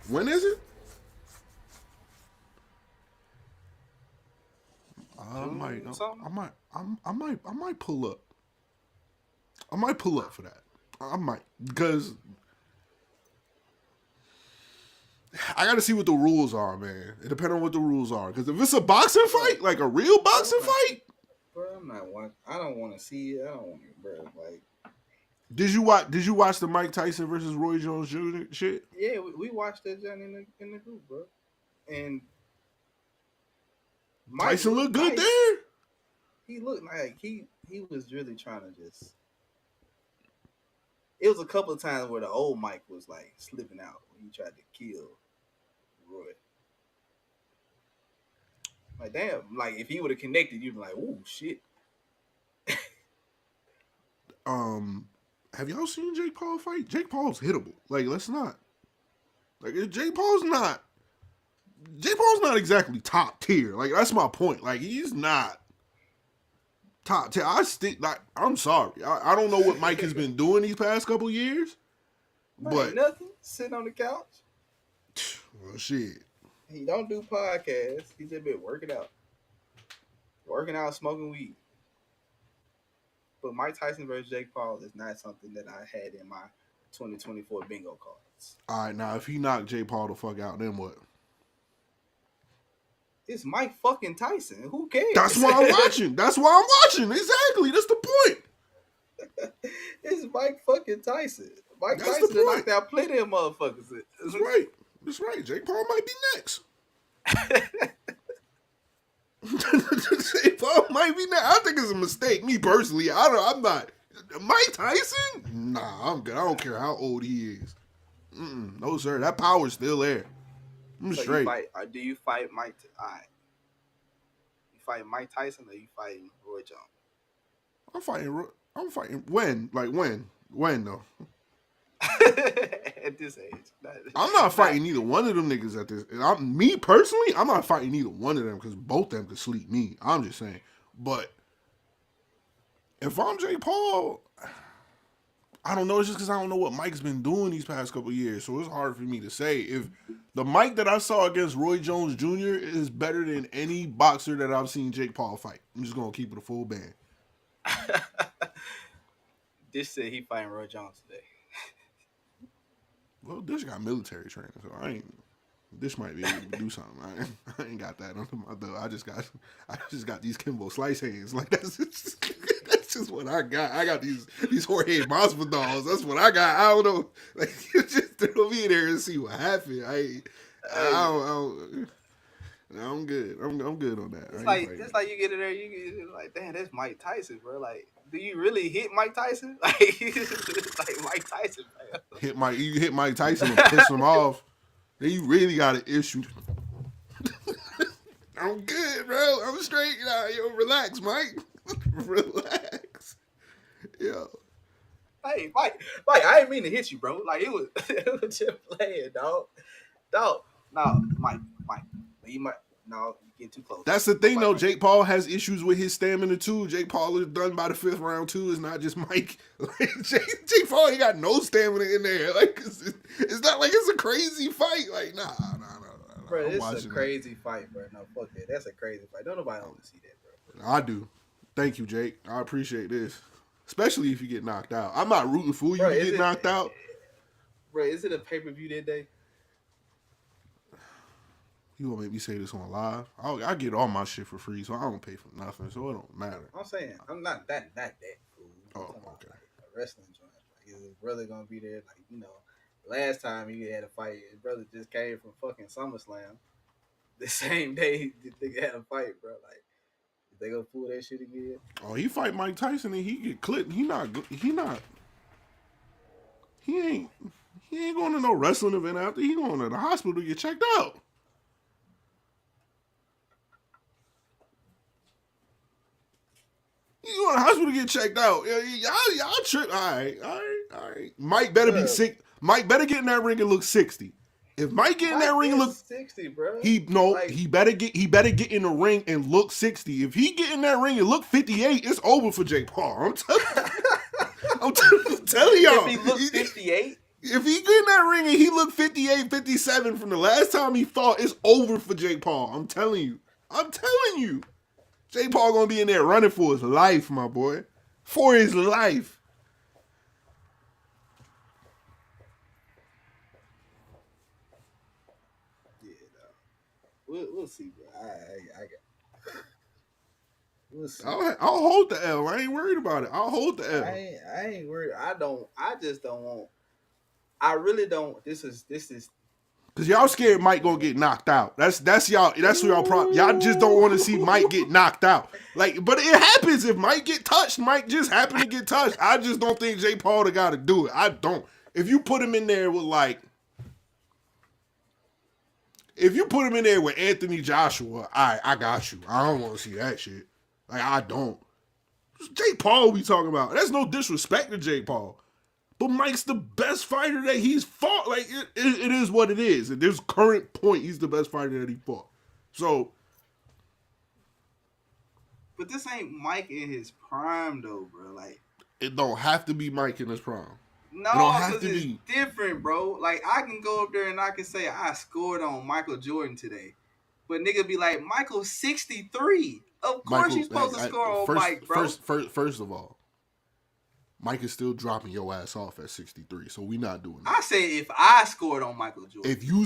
When is it? I might pull up. I might pull up for that. I might, because I got to see what the rules are, man. It depends on what the rules are. Because if it's a boxing fight, like a real boxing fight, Bro, I'm not watching. I don't want to see it. I don't want it, bro. Like, did you watch the Mike Tyson versus Roy Jones Jr. shit? yeah, we watched that John in the group, bro. And Tyson looked good there. He looked like he was really trying to just. It was a couple of times where the old Mike was like slipping out when he tried to kill Roy. Like, damn, like if he would have connected, you'd be like, "Ooh, shit." Have y'all seen Jake Paul fight? Jake Paul's hittable. Like, let's not. Like, Jake Paul's not exactly top tier. Like, that's my point. Like, he's not top tier. I'm sorry. I don't know what Mike has been doing these past couple years. But nothing. Sitting on the couch. Well, shit. He don't do podcasts. He just been working out, smoking weed. But Mike Tyson versus Jake Paul is not something that I had in my 2024 bingo cards. All right, now if he knocked Jake Paul the fuck out, then what? It's Mike fucking Tyson. Who cares? That's why I'm watching. Exactly. That's the point. It's Mike fucking Tyson. Mike That's Tyson knocked out plenty of motherfuckers. That's right. Jake Paul might be next. Jake Paul might be next. I think it's a mistake. Me personally, I'm not. Mike Tyson? Nah, I'm good. I don't care how old he is. No, sir. That power's still there. I'm so straight. Do you fight Mike? All right. You fight Mike Tyson or you fighting Roy Jones? I'm fighting. When? Like when? When though? At this age. I'm not fighting either one of them niggas at this. Me personally, I'm not fighting either one of them because both of them could sleep me. I'm just saying. But if I'm Jake Paul, I don't know. It's just because I don't know what Mike's been doing these past couple of years. So it's hard for me to say. If the Mike that I saw against Roy Jones Jr. is better than any boxer that I've seen Jake Paul fight. I'm just going to keep it a full band. Dish said he fighting Roy Jones today. Well, Dish got military training, so Dish might be able to do something. I ain't got that under my belt. I just got these Kimbo Slice hands. Like that's just what I got. I got these Jorge Masvidals. That's what I got. I don't know. Like you just throw me in there and see what happened. I'm good. I'm good on that. It's like you get in there, you get like, damn, that's Mike Tyson, bro. Like, do you really hit Mike Tyson? Like, it's like Mike Tyson, man. You hit Mike Tyson and piss him off. Then you really got an issue. I'm good, bro. I'm straight. Yo, relax, Mike. Relax. Yo. Hey, Mike, I didn't mean to hit you, bro. Like, it was just playing, dog. No, Mike. You getting too close. That's the thing, though. Jake Paul has issues with his stamina, too. Jake Paul is done by the 5th round, too. It's not just Mike. Like, Jake Paul ain't got no stamina in there. Like, it's not like it's a crazy fight. Like, nah. Bro, it's a crazy fight, bro. No, fuck that. That's a crazy fight. Don't nobody want to see that, bro. I do. Thank you, Jake. I appreciate this. Especially if you get knocked out. I'm not rooting for you Bro, to get knocked out. Bro, is it a pay-per-view that day? You gonna make me say this on live? I get all my shit for free, so I don't pay for nothing, so it don't matter. I'm saying, I'm not that fool. Oh, I'm talking about, okay. like, a wrestling joint. Like, is his brother gonna be there? Like, you know, last time he had a fight, his brother just came from fucking SummerSlam. The same day the nigga had a fight, bro. Like, is they gonna pull that shit again? Oh, he fight Mike Tyson and he get clipped. He ain't going to no wrestling event after. He going to the hospital to get checked out. He going to the hospital to get checked out. Y'all trip. All right. Mike better be sick. Mike better get in that ring and look 60. If Mike get in that ring and look 60, bro. he better get in the ring and look 60. If he get in that ring and look 58, it's over for Jake Paul. I'm telling y'all. If he looks 58? If he get in that ring and he look 58, 57 from the last time he fought, it's over for Jake Paul. I'm telling you. Jake Paul gonna be in there running for his life, my boy. For his life. We'll see, bro. We'll see. I'll hold the L. I ain't worried about it. I'll hold the L. I ain't worried. I just don't want. I really don't. This is. Cause y'all scared Mike gonna get knocked out. That's y'all. That's what y'all problem. Y'all just don't want to see Mike get knocked out. Like, but it happens if Mike get touched. Mike just happened to get touched. I just don't think Jake Paul the guy to do it. I don't. If you put him in there with Anthony Joshua, I got you. I don't want to see that shit. Like, I don't. Jake Paul we talking about. That's no disrespect to Jake Paul. But Mike's the best fighter that he's fought. Like, it is what it is. At this current point, he's the best fighter that he fought. So. But this ain't Mike in his prime, though, bro. Like, it don't have to be Mike in his prime. No, because it's different, bro. Like, I can go up there and I can say I scored on Michael Jordan today. But nigga be like, Michael's 63. Of course you're supposed to score on Mike, bro. First of all, Mike is still dropping your ass off at 63, so we not doing that. I say if I scored on Michael Jordan. If you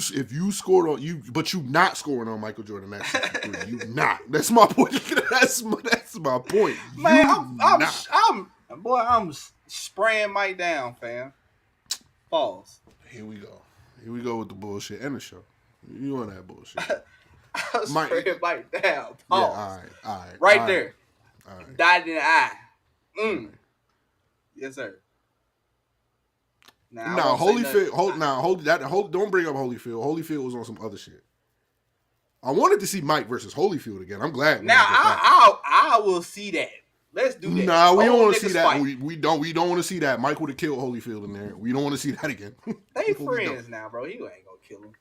scored on you, but you not scoring on Michael Jordan at 63, you not. That's my point. That's my point. Man, I'm spraying Mike down, fam. Pause. Here we go with the bullshit and the show. You on that bullshit. I'm spraying Mike down. Pause. Yeah, all right. Right there. All right. Dotted in the eye. Yes, sir. Now, Holyfield. Don't bring up Holyfield. Holyfield was on some other shit. I wanted to see Mike versus Holyfield again. I'm glad. Now I will see that. Let's do that. Nah, we don't want to see that. We don't want to see that. Mike would have killed Holyfield in there. We don't want to see that again. They friends now, bro. You ain't gonna kill him.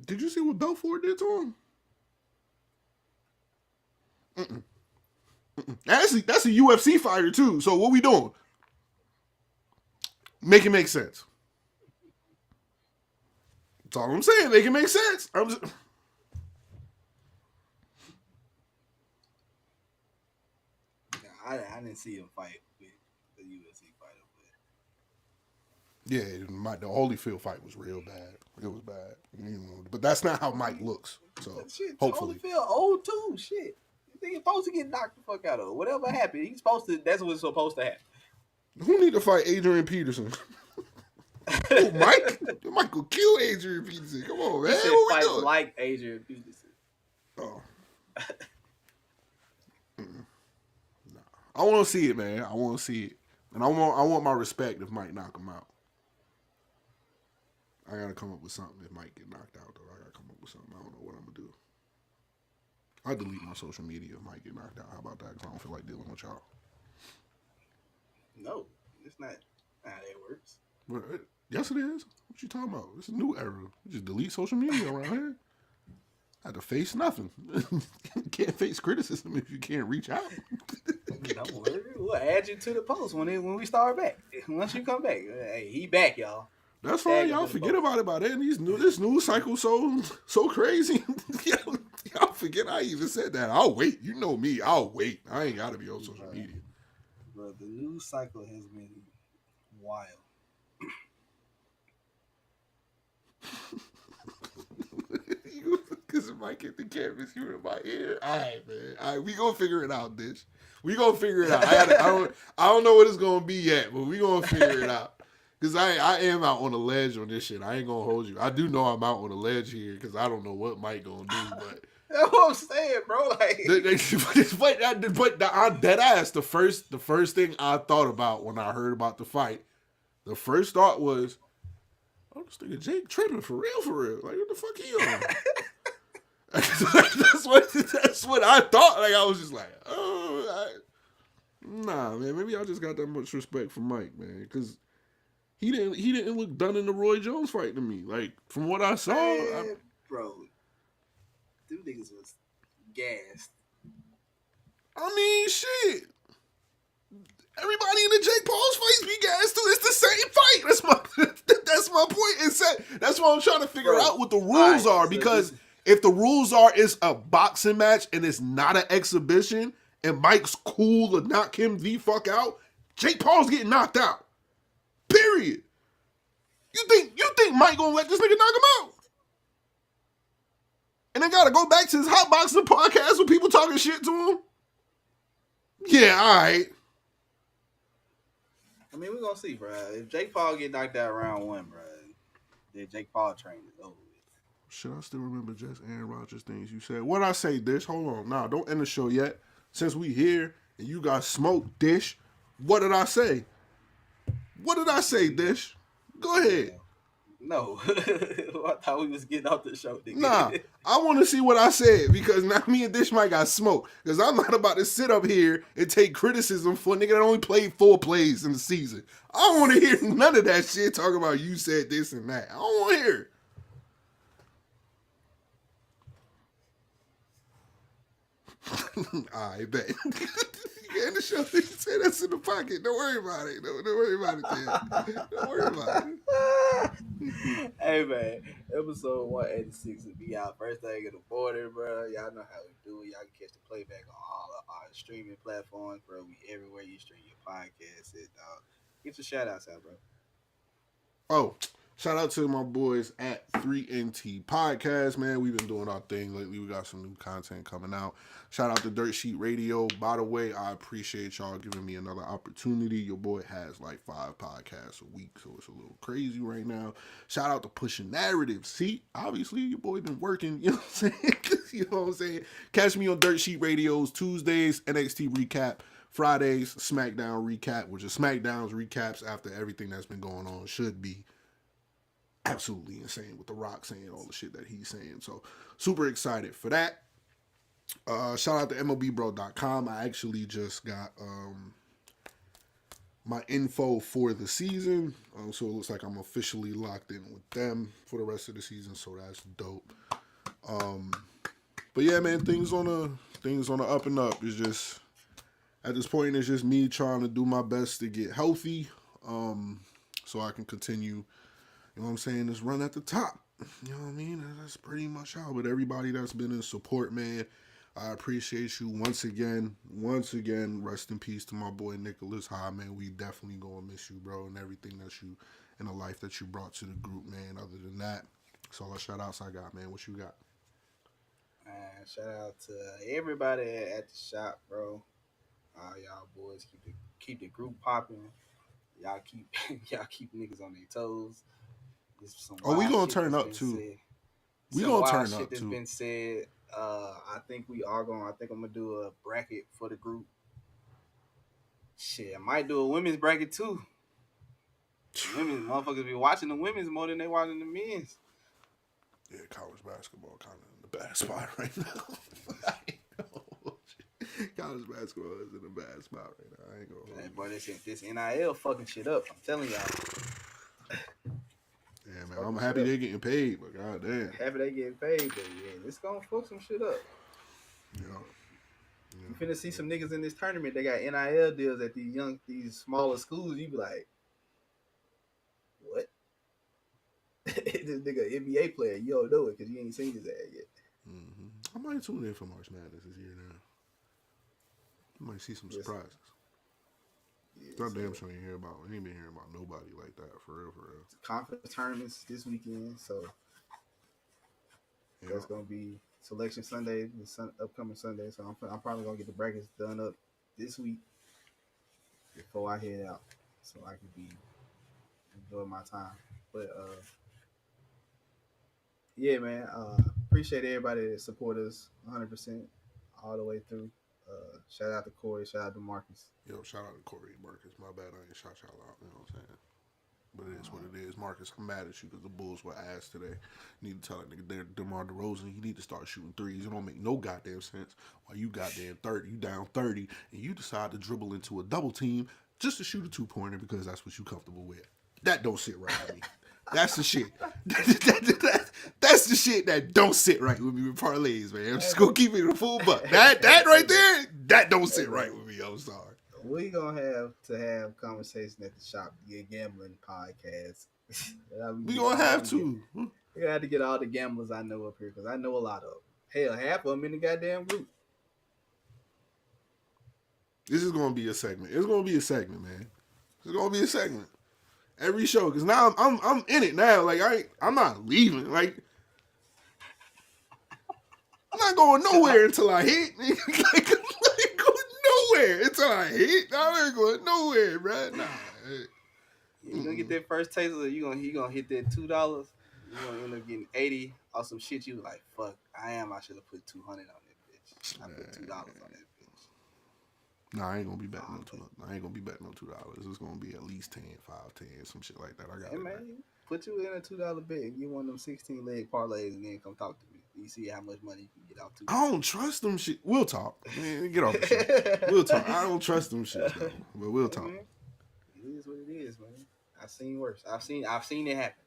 Did you see what Belfort did to him? Actually, that's a UFC fighter too. So what we doing? Make it make sense. That's all I'm saying. Make it make sense. I didn't see him fight with the UFC fighter. But... Yeah, the Holyfield fight was real bad. It was bad. But that's not how Mike looks. So shit, hopefully. Holyfield old too. Shit. He's supposed to get knocked the fuck out of. Whatever happened, he's supposed to. That's what's supposed to happen. Who need to fight Adrian Peterson? Oh, Mike will kill Adrian Peterson. Come on, man. He what fight we doing? like Adrian Peterson. Oh. Nah. I want to see it, man. I want to see it, and I want my respect if Mike knock him out. I gotta come up with something if Mike get knocked out. Though I gotta come up with something. I don't know what I'm gonna do. I delete my social media if Mike get knocked out. How about that? Because I don't feel like dealing with y'all. No, it's not how that works. Yes, it is. What you talking about? It's a new era. You just delete social media around here. I had to face nothing. Can't face criticism if you can't reach out. Don't worry, we'll add you to the post when we start back. Once you come back, hey, he back, y'all. That's Tag fine. him Y'all to the forget post. about it by then. This news cycle so crazy. Y'all forget I even said that. I'll wait. You know me. I'll wait. I ain't got to be on social media. Bro, the news cycle has been wild. Because if I get the campus, you in my ear. All right, man. All right, we gonna figure it out, bitch. We gonna figure it out. I don't know what it's gonna be yet, but we gonna figure it out. Because I am out on a ledge on this shit. I ain't gonna hold you. I do know I'm out on a ledge here because I don't know what Mike gonna do, but. That's what I'm saying, bro. Like, but I'm dead ass. The first thing I thought about when I heard about the fight, the first thought was, "Oh, this nigga Jake tripping for real. Like, what the fuck he on?" that's what I thought. Like, I was just like, nah, man. Maybe I just got that much respect for Mike, man, because he didn't look done in the Roy Jones fight to me. Like, from what I saw, bro, them niggas was gassed. I mean, shit. Everybody in the Jake Paul's fights be gassed too. It's the same fight. That's my point. That's what I'm trying to figure out what the rules are. Because if the rules are it's a boxing match and it's not an exhibition and Mike's cool to knock him the fuck out, Jake Paul's getting knocked out. Period. You think Mike gonna let this nigga knock him out? And then gotta go back to his hot boxing podcast with people talking shit to him? Yeah, all right. I mean, we're gonna see, bro. If Jake Paul get knocked out round 1, bro, then Jake Paul train is over with. Should I still remember just Aaron Rodgers things you said? What I say, Dish? Hold on. Nah, don't end the show yet. Since we here and you got smoked, Dish, what did I say? What did I say, Dish? Go ahead. No. I thought we was getting off the show, nigga. Nah, I want to see what I said because now me and Dish might got smoked. Because I'm not about to sit up here and take criticism for a nigga that only played 4 plays in the season. I don't want to hear none of that shit talking about you said this and that. I don't want to hear it. I bet. You end the show. You say that's in the pocket. Don't worry about it. Don't worry about it, man. Don't worry about it. Hey, man. Episode 186 will be out first thing in the morning, bro. Y'all know how we do it. Y'all can catch the playback on all of our streaming platforms, bro. We everywhere you stream your podcast. Dog. Get your shout-outs out, bro. Oh, shout out to my boys at 3NT Podcast, man. We've been doing our thing lately. We got some new content coming out. Shout out to Dirt Sheet Radio. By the way, I appreciate y'all giving me another opportunity. Your boy has like 5 podcasts a week, so it's a little crazy right now. Shout out to Pushing Narrative. See, obviously, your boy been working, you know what I'm saying? You know what I'm saying? Catch me on Dirt Sheet Radios Tuesdays, NXT Recap. Fridays, SmackDown Recap, which is SmackDown's recaps after everything that's been going on. Should be absolutely insane with The Rock saying all the shit that he's saying. So super excited for that. Shout out to MLBBro.com. I actually just got my info for the season. So it looks like I'm officially locked in with them for the rest of the season. So that's dope. But yeah, man, things on the up and up. It's just at this point it's just me trying to do my best to get healthy. So I can continue, you know what I'm saying, just run at the top. You know what I mean? That's pretty much how. But everybody that's been in support, man, I appreciate you once again. Rest in peace to my boy Nicholas High, man. We definitely gonna miss you, bro, and everything that you, in the life that you brought to the group, man. Other than that, that's all the shout outs I got, man. What you got? Shout out to everybody at the shop, bro. Y'all boys keep the group popping. Y'all keep niggas on their toes. We gonna turn up too. We gonna turn up that's too. Been said. I think we are going. I think I'm gonna do a bracket for the group. Shit, I might do a women's bracket too. Women's motherfuckers be watching the women's more than they watching the men's. Yeah, college basketball kind of in the bad spot right now. College basketball is in a bad spot right now. I ain't gonna. Hey, boy, this NIL fucking shit up. I'm telling y'all. Yeah, Yeah, man. I'm happy they're getting paid, but goddamn. Happy they getting paid, but yeah, it's gonna fuck some shit up. Yeah. You finna see some niggas in this tournament. They got NIL deals at these smaller schools. You be like, what? This nigga NBA player. You don't know it because you ain't seen his ass yet. I might tune in for March Madness this year now. You might see some surprises. That damn sure ain't hear about. We ain't been hearing about nobody like that for real. Conference tournaments this weekend, so that's gonna be Selection Sunday, upcoming Sunday. So I'm probably gonna get the brackets done up this week before I head out, so I can be enjoying my time. But yeah, man, appreciate everybody that support us 100% all the way through. Shout out to Corey, shout out to Marcus. Yo, shout out to Corey and Marcus. My bad, I ain't shout y'all out. You know what I'm saying? But it is what it is. Marcus, I'm mad at you because the Bulls were ass today. You need to tell that nigga DeMar DeRozan, you need to start shooting threes. It don't make no goddamn sense why you goddamn 30, you down 30, and you decide to dribble into a double team just to shoot a 2-pointer because that's what you comfortable with. That don't sit right with me. That's the shit. That's the shit that don't sit right with me with parlays, man. I'm just gonna keep it a full buck. That right there, that don't sit right with me. I'm sorry. We gonna have to have conversation at the shop, the gambling podcast. We gonna have to. We gonna have to get all the gamblers I know up here because I know a lot of them. Hell, half of them in the goddamn group. This is gonna be a segment. It's gonna be a segment, man. It's gonna be a segment. Every show, because now I'm in it now. Like I'm not leaving. Like I'm not going nowhere until I hit. Like, I'm not going nowhere until I hit. I ain't going nowhere, bro. Nah. You gonna get that first taser. You gonna hit that $2. You gonna end up getting 80 or some shit. You like, fuck. I should have put 200 on that bitch. I put $2 on that bitch. Nah, I ain't gonna be betting no $2. I ain't gonna be betting no $2. It's gonna be at least 10, 5, 10, some shit like that. I got it. Man, put you in a $2 bet. Get one of them 16-leg parlays and then come talk to me. You see how much money you can get out to. I don't trust them shit. We'll talk. Man, get off the shit. We'll talk. I don't trust them shit though. But we'll talk. Man, it is what it is, man. I've seen worse. I've seen it happen.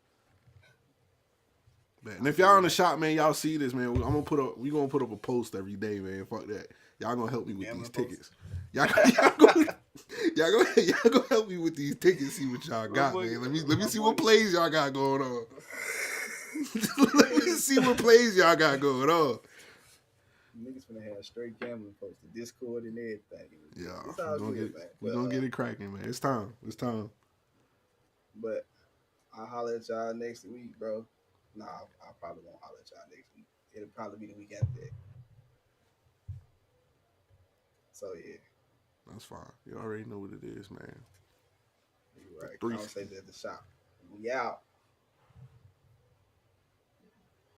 Man, and if y'all in the shop, man, y'all see this, man. We gonna put up a post every day, man. Fuck that. Y'all gonna help me with these tickets. Y'all gonna help me with these tickets. See what y'all got, man. Let me see what plays y'all got going on. Let me see what plays y'all got going on. Niggas finna have straight gambling posted, Discord and everything. Yeah, we're gonna get it cracking, man. It's time. But I'll holler at y'all next week, bro. Nah, I probably won't holler at y'all next week. It'll probably be the week after that. So yeah, that's fine. You already know what it is, man. You right. Conversation at the shop. We out.